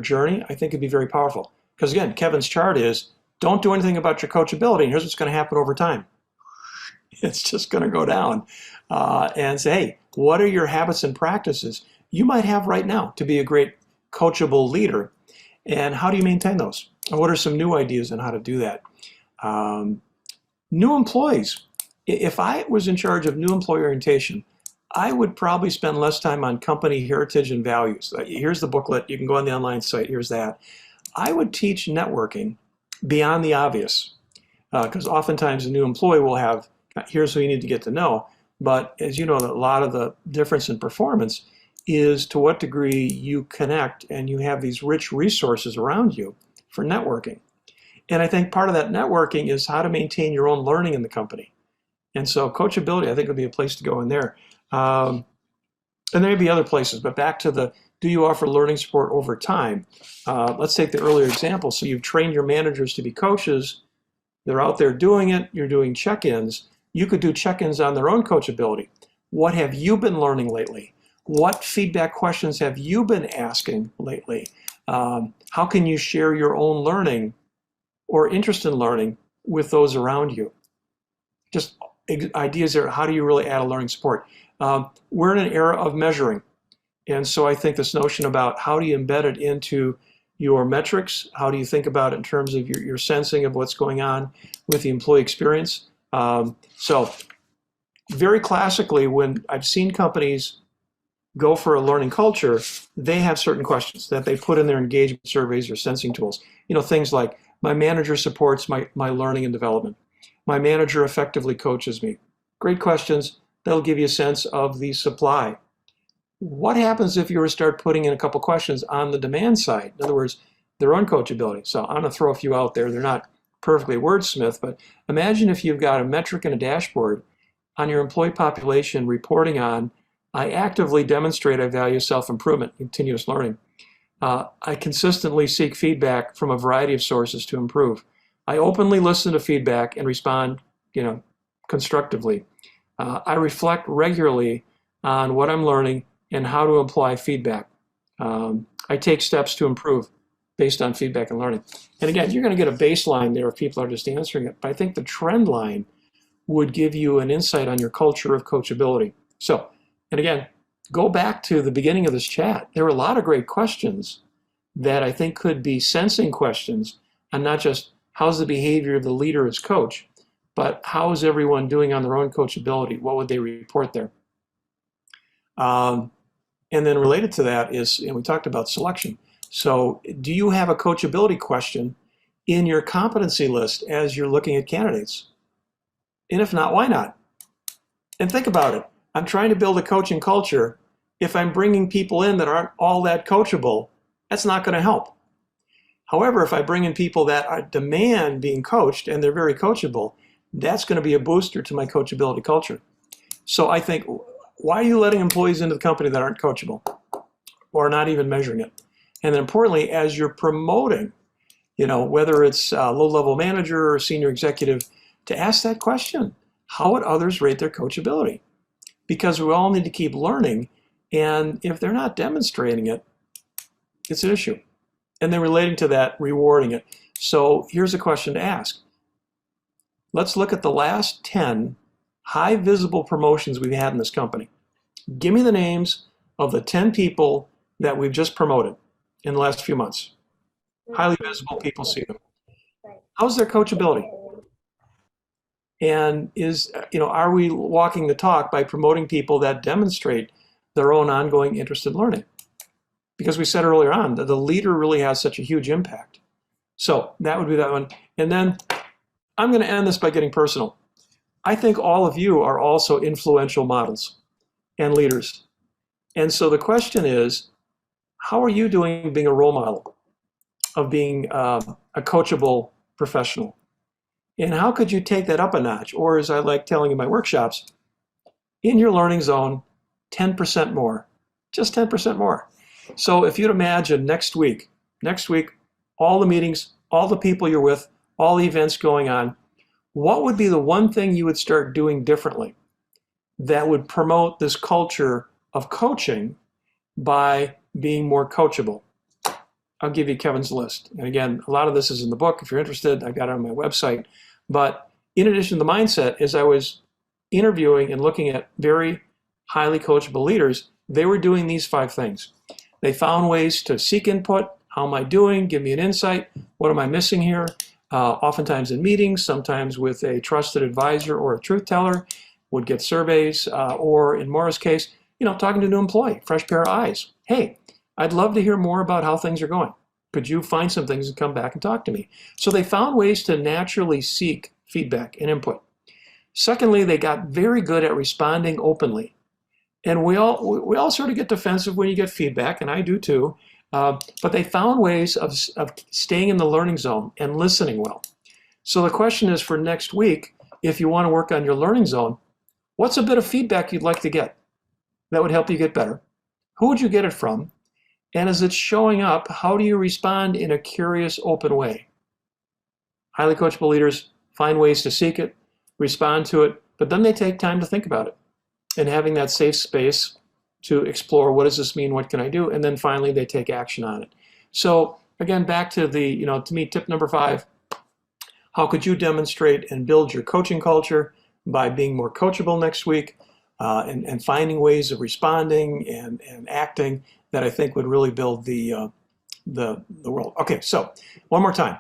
journey, I think would be very powerful. Because again, Kevin's chart is, don't do anything about your coachability, and here's what's going to happen over time. It's just going to go down. And say, hey, what are your habits and practices you might have right now to be a great coachable leader? And how do you maintain those? And what are some new ideas on how to do that? New employees. If I was in charge of new employee orientation, I would probably spend less time on company heritage and values. Here's the booklet. You can go on the online site. Here's that. I would teach networking beyond the obvious, because oftentimes a new employee will have, here's who you need to get to know. But as you know, a lot of the difference in performance is to what degree you connect and you have these rich resources around you for networking. And I think part of that networking is how to maintain your own learning in the company. And so coachability, I think, would be a place to go in there. And there may be other places, but back to the, do you offer learning support over time? Let's take the earlier example. So you've trained your managers to be coaches. They're out there doing it. You're doing check-ins. You could do check-ins on their own coachability. What have you been learning lately? What feedback questions have you been asking lately? How can you share your own learning or interest in learning with those around you? Just ideas there. How do you really add a learning support? We're in an era of measuring. And so I think this notion about how do you embed it into your metrics? How do you think about it in terms of your sensing of what's going on with the employee experience? So very classically, when I've seen companies go for a learning culture, they have certain questions that they put in their engagement surveys or sensing tools. Things like, my manager supports my learning and development. My manager effectively coaches me. Great questions. That'll give you a sense of the supply. What happens if you were to start putting in a couple questions on the demand side? In other words, their own coachability. So I'm going to throw a few out there. They're not perfectly wordsmith, but imagine if you've got a metric and a dashboard on your employee population reporting on, I actively demonstrate I value self-improvement, continuous learning. I consistently seek feedback from a variety of sources to improve. I openly listen to feedback and respond, constructively. I reflect regularly on what I'm learning and how to apply feedback. I take steps to improve based on feedback and learning. And again, you're going to get a baseline there if people are just answering it. But I think the trend line would give you an insight on your culture of coachability. So, and again, go back to the beginning of this chat. There were a lot of great questions that I think could be sensing questions, and not just how's the behavior of the leader as coach, but how is everyone doing on their own coachability? What would they report there? And then related to that is, and we talked about selection. So do you have a coachability question in your competency list as you're looking at candidates? And if not, why not? And think about it. I'm trying to build a coaching culture. If I'm bringing people in that aren't all that coachable, that's not going to help. However, if I bring in people that demand being coached and they're very coachable, that's going to be a booster to my coachability culture. So I think, why are you letting employees into the company that aren't coachable or not even measuring it? And then importantly, as you're promoting, whether it's a low-level manager or senior executive, to ask that question, how would others rate their coachability? Because we all need to keep learning, and if they're not demonstrating it, it's an issue. And then relating to that, rewarding it. So here's a question to ask. Let's look at the last 10 high visible promotions we've had in this company. Give me the names of the 10 people that we've just promoted in the last few months. Highly visible, people see them. How's their coachability? And are we walking the talk by promoting people that demonstrate their own ongoing interest in learning? Because we said earlier on that the leader really has such a huge impact. So that would be that one. And then I'm going to end this by getting personal. I think all of you are also influential models and leaders. And so the question is, how are you doing being a role model of being a coachable professional? And how could you take that up a notch? Or as I like telling in my workshops, in your learning zone, 10% more, just 10% more. So if you'd imagine next week, all the meetings, all the people you're with, all the events going on, what would be the one thing you would start doing differently that would promote this culture of coaching by being more coachable? I'll give you Kevin's list. And again, a lot of this is in the book. If you're interested, I've got it on my website. But in addition to the mindset, as I was interviewing and looking at very highly coachable leaders, they were doing these 5 things. They found ways to seek input. How am I doing? Give me an insight. What am I missing here? Oftentimes in meetings, sometimes with a trusted advisor or a truth teller, would get surveys, or in Maura's case, talking to a new employee, fresh pair of eyes. Hey, I'd love to hear more about how things are going. Could you find some things and come back and talk to me? So they found ways to naturally seek feedback and input. Secondly, they got very good at responding openly. And we all sort of get defensive when you get feedback, and I do too. But they found ways of staying in the learning zone and listening well. So the question is for next week, if you want to work on your learning zone, what's a bit of feedback you'd like to get that would help you get better? Who would you get it from? And as it's showing up, how do you respond in a curious, open way? Highly coachable leaders find ways to seek it, respond to it, but then they take time to think about it and having that safe space to explore, what does this mean? What can I do? And then finally, they take action on it. So again, back to the, to me, tip number 5, how could you demonstrate and build your coaching culture by being more coachable next week and finding ways of responding and acting that I think would really build the world. Okay, so one more time.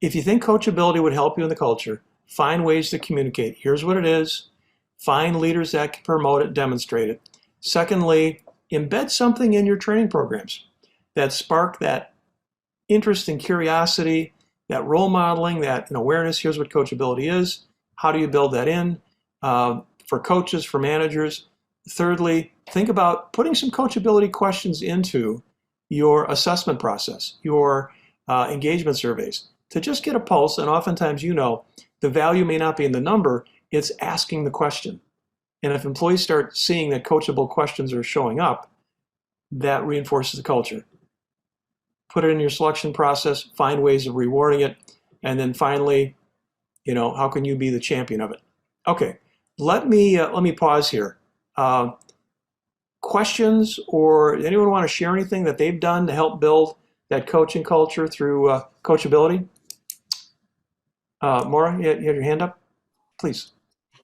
If you think coachability would help you in the culture, find ways to communicate. Here's what it is. Find leaders that can promote it, demonstrate it. Secondly, embed something in your training programs that spark that interest and curiosity, that role modeling, that awareness. Here's what coachability is. How do you build that in for coaches, for managers? Thirdly, think about putting some coachability questions into your assessment process, your engagement surveys, to just get a pulse. And oftentimes, the value may not be in the number, it's asking the question. And if employees start seeing that coachable questions are showing up, that reinforces the culture. Put it in your selection process, find ways of rewarding it, and then finally, how can you be the champion of it? Okay, let me pause here. questions, or anyone want to share anything that they've done to help build that coaching culture through Coachability? Maura, you had your hand up? Please.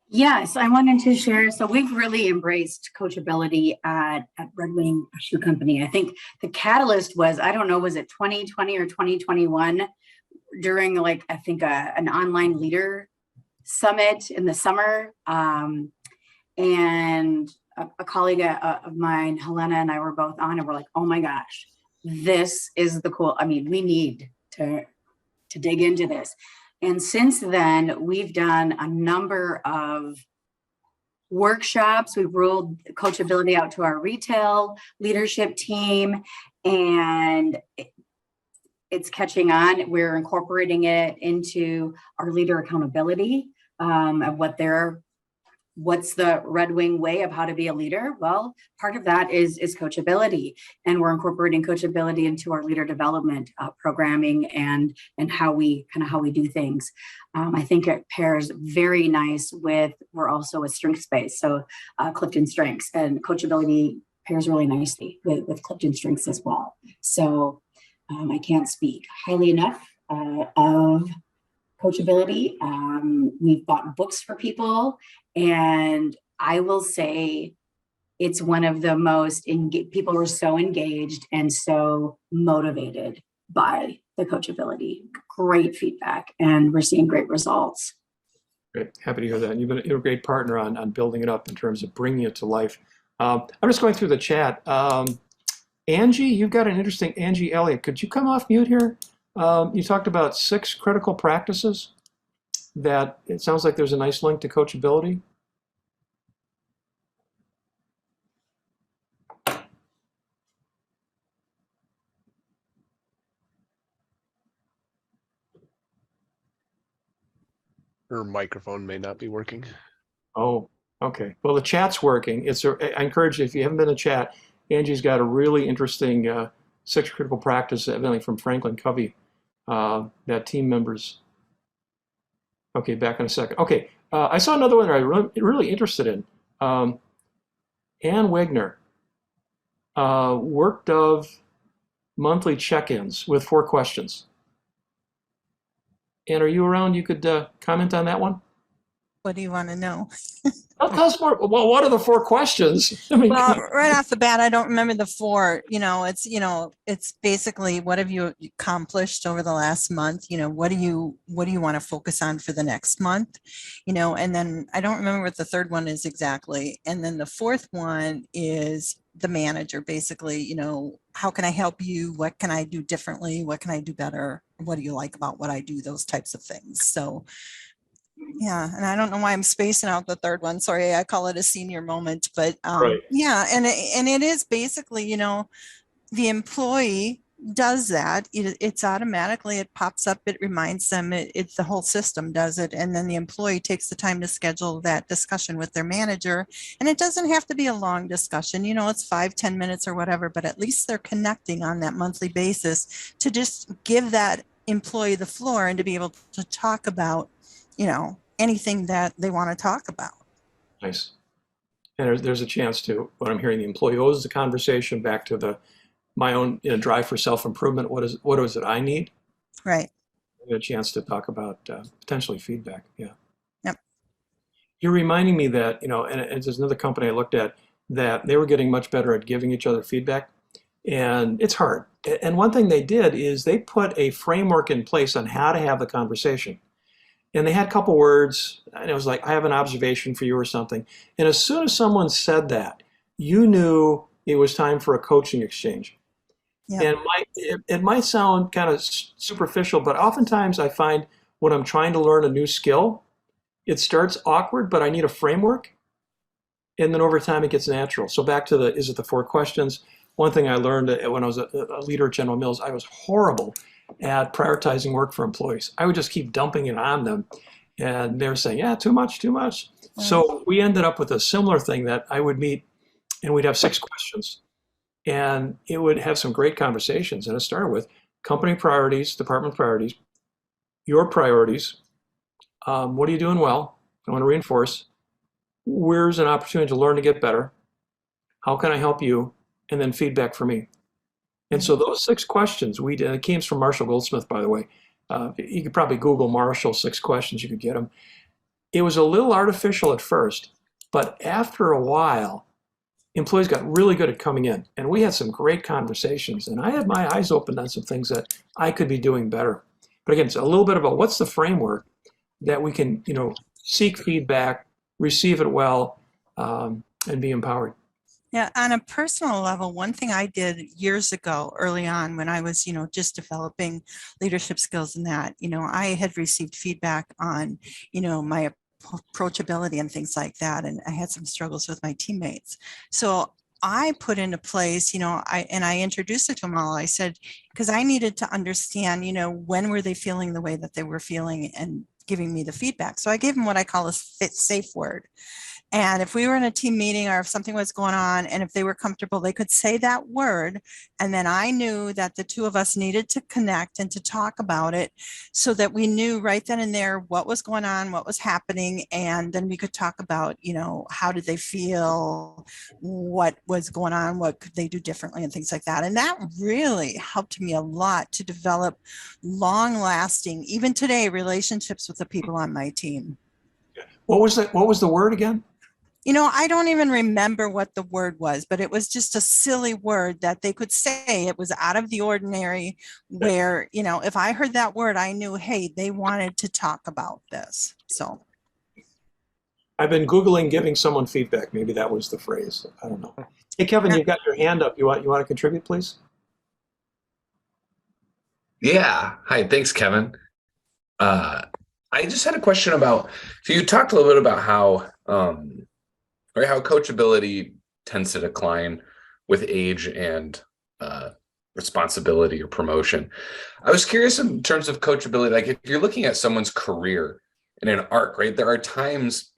Yes, I wanted to share. So we've really embraced coachability at Red Wing Shoe Company. I think the catalyst was, I don't know, was it 2020 or 2021 during like, I think an online leader summit in the summer. And a colleague of mine, Helena, and I were both on, and we're like, oh my gosh, this is the cool. I mean, we need to dig into this. And since then, we've done a number of workshops. We've rolled coachability out to our retail leadership team, and it's catching on. We're incorporating it into our leader accountability of what's the Red Wing way of how to be a leader? Well, part of that is coachability, and we're incorporating coachability into our leader development programming and how we do things. I think it pairs very nice with, we're also a strengths based, so Clifton Strengths, and coachability pairs really nicely with Clifton Strengths as well. So I can't speak highly enough of coachability. We've bought books for people, and I will say it's one of the most, people were so engaged and so motivated by the coachability. Great feedback, and we're seeing great results. Great, happy to hear that. And you've been a great partner on building it up in terms of bringing it to life. I'm just going through the chat. Angie, you've got an interesting, Angie Elliott. Could you come off mute here? You talked about 6 critical practices that it sounds like there's a nice link to coachability. Her microphone may not be working. Oh, okay. Well, the chat's working. I encourage you, if you haven't been in the chat, Angie's got a really interesting 6 critical practices, evidently from Franklin Covey, that team members. Okay, back in a second. Okay, I saw another one that I'm really interested in. Ann Wegner, worked of monthly check-ins with 4 questions. Ann, are you around? You could comment on that one? What do you want to know? Tell us more. Well, what are the 4 questions? I mean, Well, right off the bat, I don't remember the 4. It's basically, what have you accomplished over the last month? What do you want to focus on for the next month? And then I don't remember what the 3rd one is exactly. And then the 4th one is the manager, basically, how can I help you? What can I do differently? What can I do better? What do you like about what I do? Those types of things. So yeah, and I don't know why I'm spacing out the 3rd one. Sorry, I call it a senior moment, but Right. yeah, and it is basically, the employee does that. It's automatically, it pops up, it reminds them, it's the whole system does it, and then the employee takes the time to schedule that discussion with their manager, and it doesn't have to be a long discussion. It's 5-10 minutes or whatever, but at least they're connecting on that monthly basis to just give that employee the floor and to be able to talk about anything that they want to talk about. Nice. And there's a chance to, what I'm hearing, the employee owes the conversation back to my own drive for self-improvement. What is it I need? Right. A chance to talk about potentially feedback. Yeah. Yep. You're reminding me that, and there's another company I looked at that they were getting much better at giving each other feedback. And it's hard. And one thing they did is they put a framework in place on how to have the conversation. And they had a couple words, and it was like, I have an observation for you or something. And as soon as someone said that, you knew it was time for a coaching exchange. Yeah. And it might sound kind of superficial, but oftentimes I find when I'm trying to learn a new skill, it starts awkward, but I need a framework. And then over time, it gets natural. So back to is it the 4 questions? One thing I learned when I was a leader at General Mills, I was horrible at prioritizing work for employees. I would just keep dumping it on them. And they were saying, yeah, too much. Mm-hmm. So we ended up with a similar thing that I would meet and we'd have 6 questions. And it would have some great conversations. And it started with company priorities, department priorities, your priorities. What are you doing well? I want to reinforce. Where's an opportunity to learn to get better? how can I help you, and then feedback for me. And so those 6 questions, it came from Marshall Goldsmith, by the way. You could probably Google Marshall 6 questions, you could get them. It was a little artificial at first, but after a while, employees got really good at coming in, and we had some great conversations, and I had my eyes opened on some things that I could be doing better. But again, it's a little bit about what's the framework that we can, seek feedback, receive it well, and be empowered. Yeah, on a personal level, one thing I did years ago, early on, when I was, just developing leadership skills and that, I had received feedback on, my approachability and things like that. And I had some struggles with my teammates. So I put into place, I introduced it to them all. I said, because I needed to understand, when were they feeling the way that they were feeling and giving me the feedback. So I gave them what I call a safe word. And if we were in a team meeting or if something was going on and if they were comfortable, they could say that word. And then I knew that the 2 of us needed to connect and to talk about it so that we knew right then and there what was going on, what was happening. And then we could talk about, how did they feel, what was going on, what could they do differently and things like that. And that really helped me a lot to develop long lasting, even today, relationships with the people on my team. What was that? What was the word again? I don't even remember what the word was, but it was just a silly word that they could say. It was out of the ordinary where, if I heard that word, I knew, hey, they wanted to talk about this. So I've been Googling giving someone feedback. Maybe that was the phrase. I don't know. Hey, Kevin, you've got your hand up. You want to contribute, please? Yeah. Hi. Thanks, Kevin. I just had a question about, so you talked a little bit about how coachability tends to decline with age and responsibility or promotion. I was curious in terms of coachability, like if you're looking at someone's career in an arc, right? There are times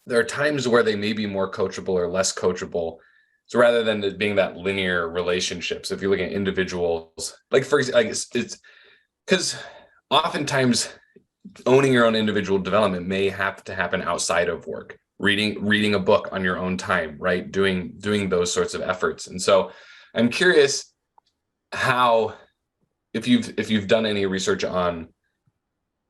where they may be more coachable or less coachable. So rather than it being that linear relationship, so if you're looking at individuals, like for example, it's because oftentimes owning your own individual development may have to happen outside of work, reading a book on your own time, right? Doing those sorts of efforts. And so I'm curious how, if you've done any research on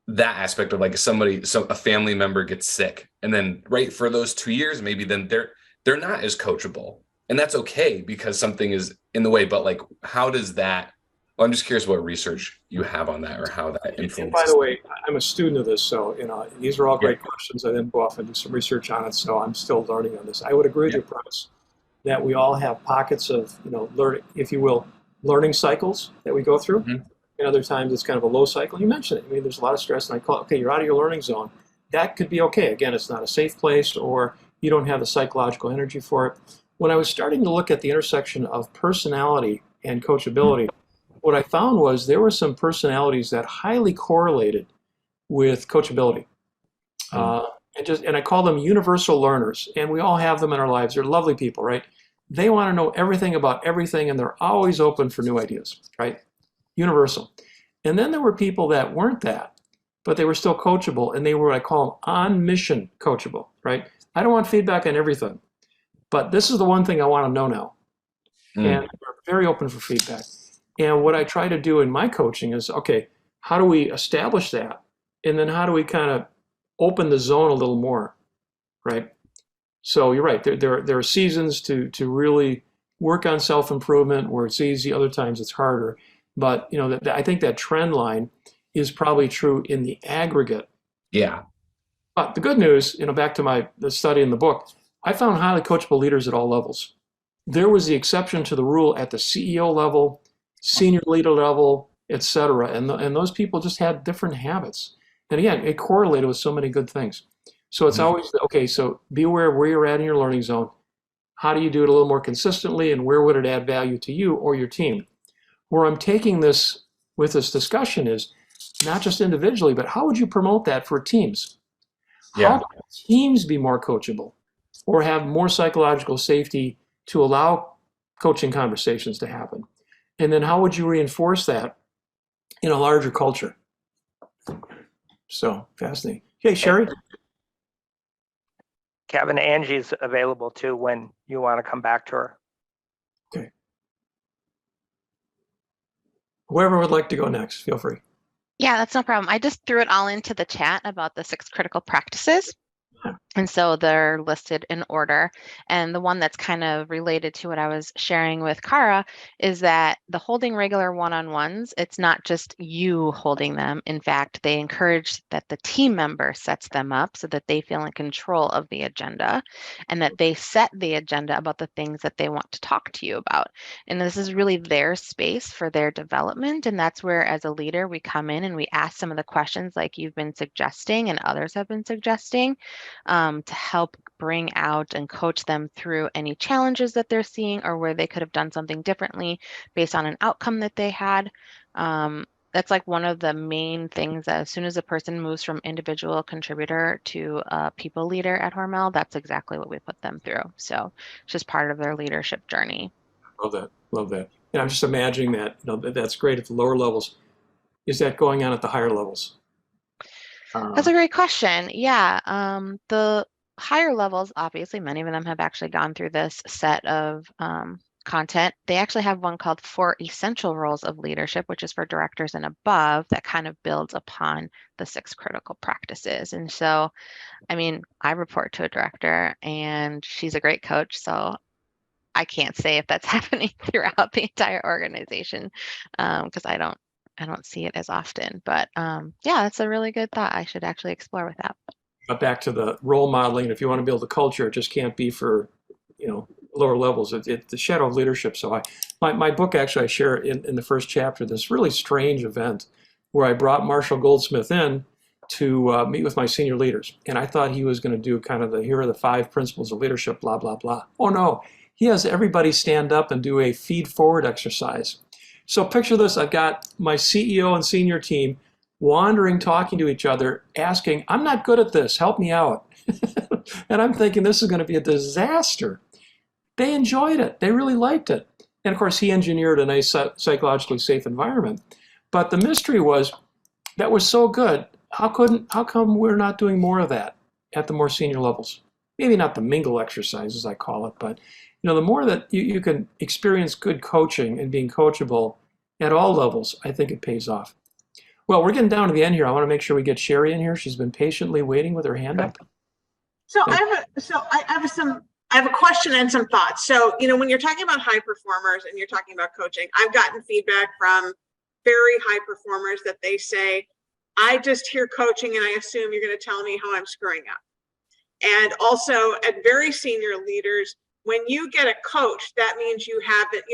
that aspect of like a family member gets sick and then right for those 2 years, maybe then they're not as coachable, and that's okay because something is in the way, but like, how does that, well, I'm just curious what research you have on that or how that influences. And by the way, I'm a student of this, so these are all great questions. I didn't go off and do some research on it, so I'm still learning on this. I would agree with your premise that we all have pockets of learning, if you will, learning cycles that we go through. Mm-hmm. And other times it's kind of a low cycle. You mentioned it. I mean, there's a lot of stress, and I call it, okay, you're out of your learning zone. That could be okay. Again, it's not a safe place, or you don't have the psychological energy for it. When I was starting to look at the intersection of personality and coachability, what I found was there were some personalities that highly correlated with coachability. And I call them universal learners. And we all have them in our lives. They're lovely people, right? They want to know everything about everything, and they're always open for new ideas, right? Universal. And then there were people that weren't that, but they were still coachable, and they were what I call them on-mission coachable, right? I don't want feedback on everything, but this is the one thing I want to know now. And we're very open for feedback. And what I try to do in my coaching is, okay, how do we establish that? And then how do we kind of open the zone a little more, right? So you're right, there are seasons to really work on self-improvement where it's easy, other times it's harder. But I think that trend line is probably true in the aggregate. Yeah. But the good news, back to the study in the book, I found highly coachable leaders at all levels. There was the exception to the rule at the CEO level, senior leader level, et cetera. And those people just had different habits. And again, it correlated with so many good things. So it's always, okay, so be aware of where you're at in your learning zone. How do you do it a little more consistently, and where would it add value to you or your team? Where I'm taking this with this discussion is not just individually, but how would you promote that for teams? How can teams be more coachable or have more psychological safety to allow coaching conversations to happen? And then how would you reinforce that in a larger culture? So fascinating. Hey, Sherry. Kevin, Angie's available too when you want to come back to her. Okay. Whoever would like to go next, feel free. Yeah, that's no problem. I just threw it all into the chat about the 6 critical practices. And so they're listed in order. And the one that's kind of related to what I was sharing with Kara is that the holding regular one-on-ones, it's not just you holding them. In fact, they encourage that the team member sets them up so that they feel in control of the agenda and that they set the agenda about the things that they want to talk to you about. And this is really their space for their development. And that's where, as a leader, we come in and we ask some of the questions like you've been suggesting and others have been suggesting. To help bring out and coach them through any challenges that they're seeing or where they could have done something differently based on an outcome that they had. That's like one of the main things that as soon as a person moves from individual contributor to a people leader at Hormel, that's exactly what we put them through. So it's just part of their leadership journey. Love that. Love that. And I'm just imagining that, that's great at the lower levels. Is that going on at the higher levels? That's a great question. Yeah. The higher levels, obviously, many of them have actually gone through this set of content. They actually have one called 4 Essential Roles of Leadership, which is for directors and above, that kind of builds upon the 6 critical practices. And so, I mean, I report to a director and she's a great coach. So I can't say if that's happening throughout the entire organization because I don't see it as often, but yeah, that's a really good thought. I should actually explore with that. Back to the role modeling. If you want to build a culture, it just can't be for, lower levels. It's the shadow of leadership. So my book, actually, I share in the first chapter, this really strange event where I brought Marshall Goldsmith in to meet with my senior leaders. And I thought he was going to do kind of here are the 5 principles of leadership, blah, blah, blah. Oh no, he has everybody stand up and do a feed forward exercise. So picture this, I've got my CEO and senior team wandering, talking to each other, asking, I'm not good at this, help me out. And I'm thinking this is going to be a disaster. They enjoyed it, they really liked it. And of course, he engineered a nice psychologically safe environment. But the mystery was, that was so good, how come we're not doing more of that at the more senior levels? Maybe not the mingle exercise, as I call it, but the more that you can experience good coaching and being coachable at all levels, I think it pays off. Well, we're getting down to the end here. I want to make sure we get Sherry in here. She's been patiently waiting with her hand up. So I have a question and some thoughts. So, when you're talking about high performers and you're talking about coaching, I've gotten feedback from very high performers that they say, I just hear coaching and I assume you're going to tell me how I'm screwing up. And also at very senior leaders, when you get a coach, that means you haven't,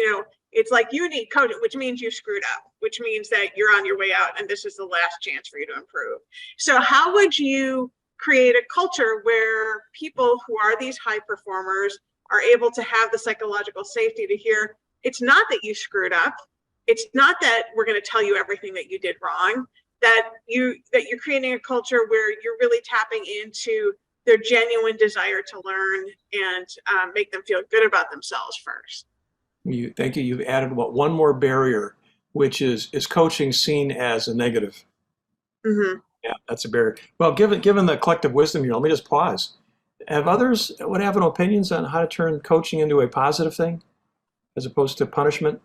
it's like you need coaching, which means you screwed up, which means that you're on your way out and this is the last chance for you to improve. So how would you create a culture where people who are these high performers are able to have the psychological safety to hear, it's not that you screwed up. It's not that we're going to tell you everything that you did wrong, that you're creating a culture where you're really tapping into their genuine desire to learn and make them feel good about themselves first. Thank you. You've added one more barrier, which is coaching seen as a negative? Mm-hmm. Yeah, that's a barrier. Well, given the collective wisdom here, let me just pause. Have others have opinions on how to turn coaching into a positive thing as opposed to punishment?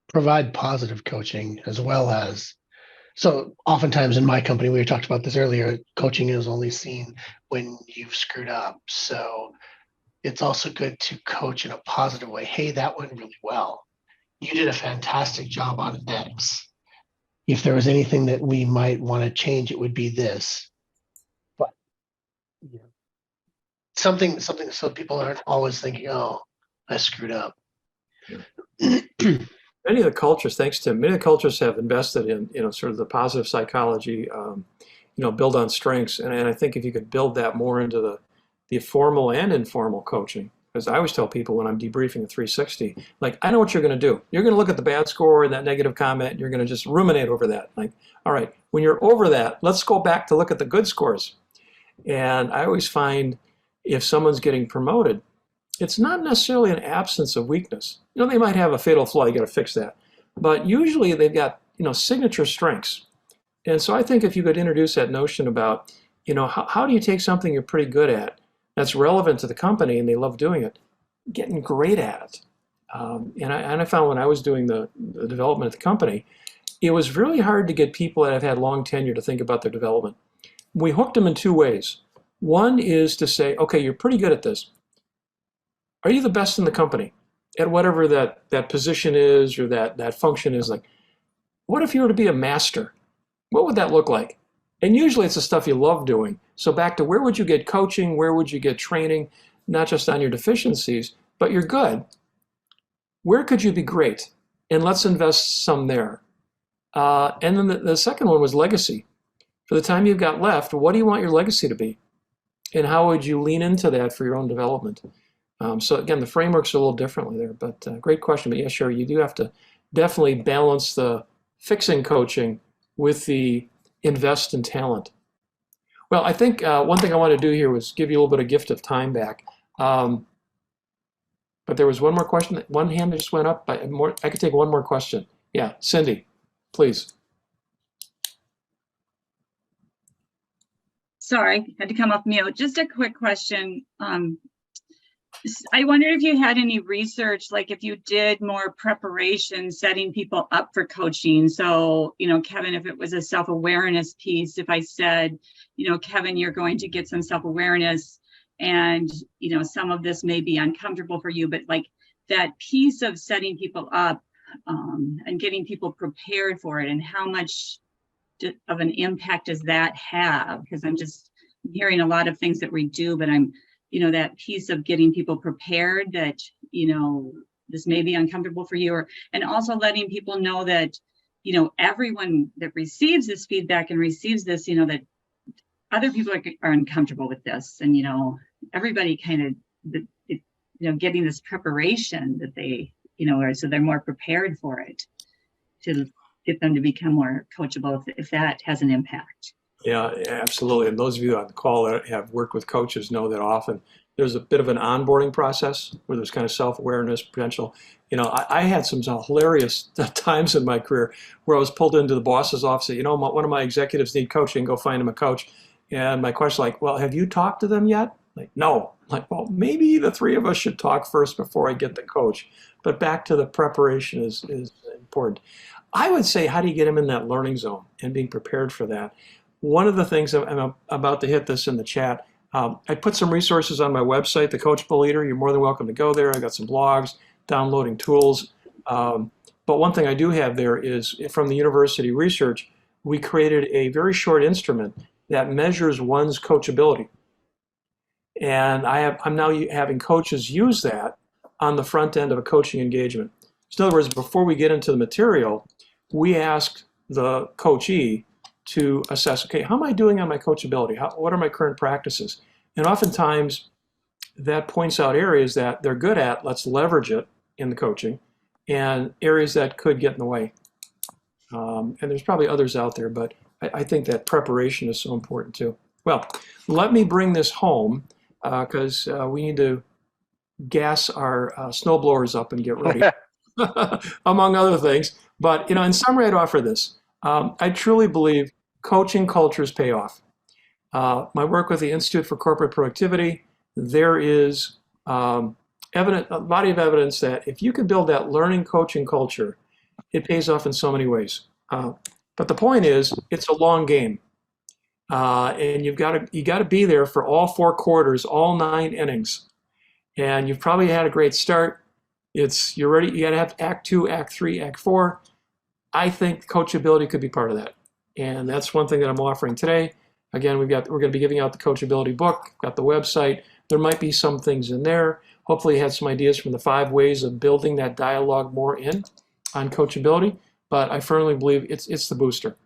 Provide positive coaching as well as, so oftentimes in my company, we talked about this earlier, coaching is only seen when you've screwed up. So it's also good to coach in a positive way. Hey, that went really well. You did a fantastic job on X. If there was anything that we might want to change, it would be this. But something so people aren't always thinking, oh, I screwed up. Many of the cultures, thanks Tim, many of the cultures have invested in sort of the positive psychology, build on strengths. And I think if you could build that more into the formal and informal coaching, because I always tell people when I'm debriefing a 360, like, I know what you're going to do. You're going to look at the bad score and that negative comment, and you're going to just ruminate over that. Like, all right, when you're over that, let's go back to look at the good scores. And I always find if someone's getting promoted, it's not necessarily an absence of weakness. They might have a fatal flaw, you got to fix that. but usually they've got, signature strengths. And so I think if you could introduce that notion about, how do you take something you're pretty good at that's relevant to the company and they love doing it, getting great at it. And I found when I was doing the development at the company, it was really hard to get people that have had long tenure to think about their development. We hooked them in two ways. One is to say, okay, you're pretty good at this. Are you the best in the company at whatever that position is or that function is? Like, what if you were to be a master? What would that look like? And usually it's the stuff you love doing. So back to where would you get coaching? Where would you get training? Not just on your deficiencies, but you're good. Where could you be great? And let's invest some there. And then the second one was legacy. For the time you've got left, what do you want your legacy to be? And how would you lean into that for your own development? So again, the frameworks are a little differently there, but great question. But yeah, sure, you do have to definitely balance the fixing coaching with the invest in talent. Well, I think one thing I want to do here was give you a little bit of gift of time back. But there was one more question. One hand that just went up. I could take one more question. Yeah, Cindy, please. Sorry, had to come off mute. Just a quick question. I wondered if you had any research, like if you did more preparation, setting people up for coaching. So, Kevin, if it was a self-awareness piece, if I said, Kevin, you're going to get some self-awareness and, some of this may be uncomfortable for you, but like that piece of setting people up and getting people prepared for it, and how much of an impact does that have? Because I'm just hearing a lot of things that we do, but I'm, that piece of getting people prepared that, this may be uncomfortable for you, and also letting people know that, everyone that receives this feedback and receives this, that other people are uncomfortable with this, and, everybody kind of, getting this preparation that they, so they're more prepared for it, to get them to become more coachable if that has an impact. Yeah, absolutely. And those of you on the call that have worked with coaches know that often there's a bit of an onboarding process where there's kind of self-awareness potential. I had some hilarious times in my career where I was pulled into the boss's office. One of my executives need coaching, go find him a coach. And my question, like, well, have you talked to them yet? Like, no. Like, well, maybe the three of us should talk first before I get the coach. But back to the preparation is important. I would say, how do you get them in that learning zone and being prepared for that? One of the things, I'm about to hit this in the chat, I put some resources on my website, the Coachable Leader. You're more than welcome to go there. I got some blogs, downloading tools. But one thing I do have there is from the university research, we created a very short instrument that measures one's coachability. And I'm now having coaches use that on the front end of a coaching engagement. So in other words, before we get into the material, we ask the coachee to assess, okay, how am I doing on my coachability? What are my current practices? And oftentimes that points out areas that they're good at, let's leverage it in the coaching, and areas that could get in the way. And there's probably others out there, but I think that preparation is so important too. Well, let me bring this home because we need to gas our snowblowers up and get ready, among other things. But in summary, I'd offer this. I truly believe coaching cultures pay off. My work with the Institute for Corporate Productivity, there is a body of evidence that if you can build that learning coaching culture, it pays off in so many ways. But the point is, it's a long game, and you got to be there for all 4 quarters, all 9 innings, and you've probably had a great start. You're ready. You got to have Act 2, Act 3, Act 4. I think coachability could be part of that. And that's one thing that I'm offering today. Again, we're going to be giving out the Coachability book, got the website. There might be some things in there. Hopefully you had some ideas from the 5 ways of building that dialogue more in on coachability. But I firmly believe it's the booster.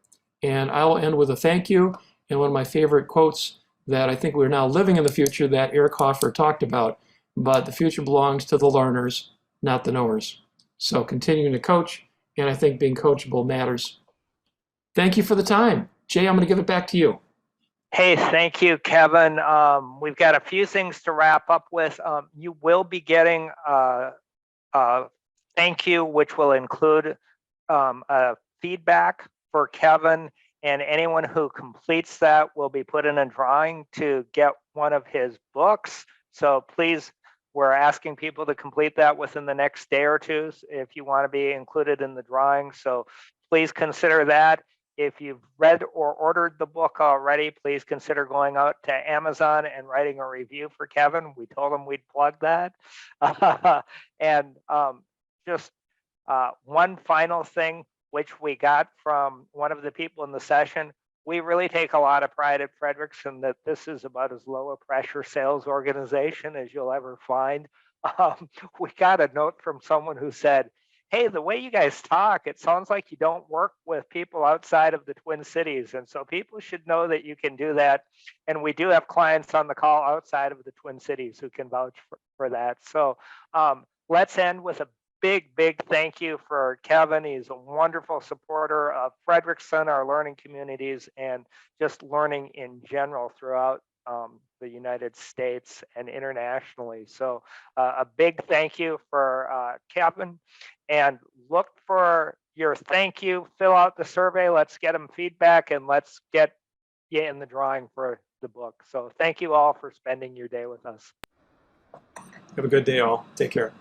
And I'll end with a thank you and one of my favorite quotes that I think we're now living in the future that Eric Hoffer talked about. But the future belongs to the learners, not the knowers. So continuing to coach, and I think being coachable matters. Thank you for the time. Jay, I'm going to give it back to you. Hey, thank you, Kevin. We've got a few things to wrap up with. You will be getting a thank you, which will include a feedback for Kevin, and anyone who completes that will be put in a drawing to get one of his books. So please, we're asking people to complete that within the next day or two if you want to be included in the drawing. So please consider that. If you've read or ordered the book already, please consider going out to Amazon and writing a review for Kevin. We told him we'd plug that. And just one final thing, which we got from one of the people in the session. We really take a lot of pride at Frederickson that this is about as low a pressure sales organization as you'll ever find. We got a note from someone who said, hey, the way you guys talk, it sounds like you don't work with people outside of the Twin Cities. And so people should know that you can do that. And we do have clients on the call outside of the Twin Cities who can vouch for that. So let's end with a big thank you for Kevin. He's a wonderful supporter of Frederickson, our learning communities, and just learning in general throughout the United States and internationally. So a big thank you for Kevin, and look for your thank you. Fill out the survey. Let's get them feedback, and let's get you in the drawing for the book. So thank you all for spending your day with us. Have a good day all. Take care.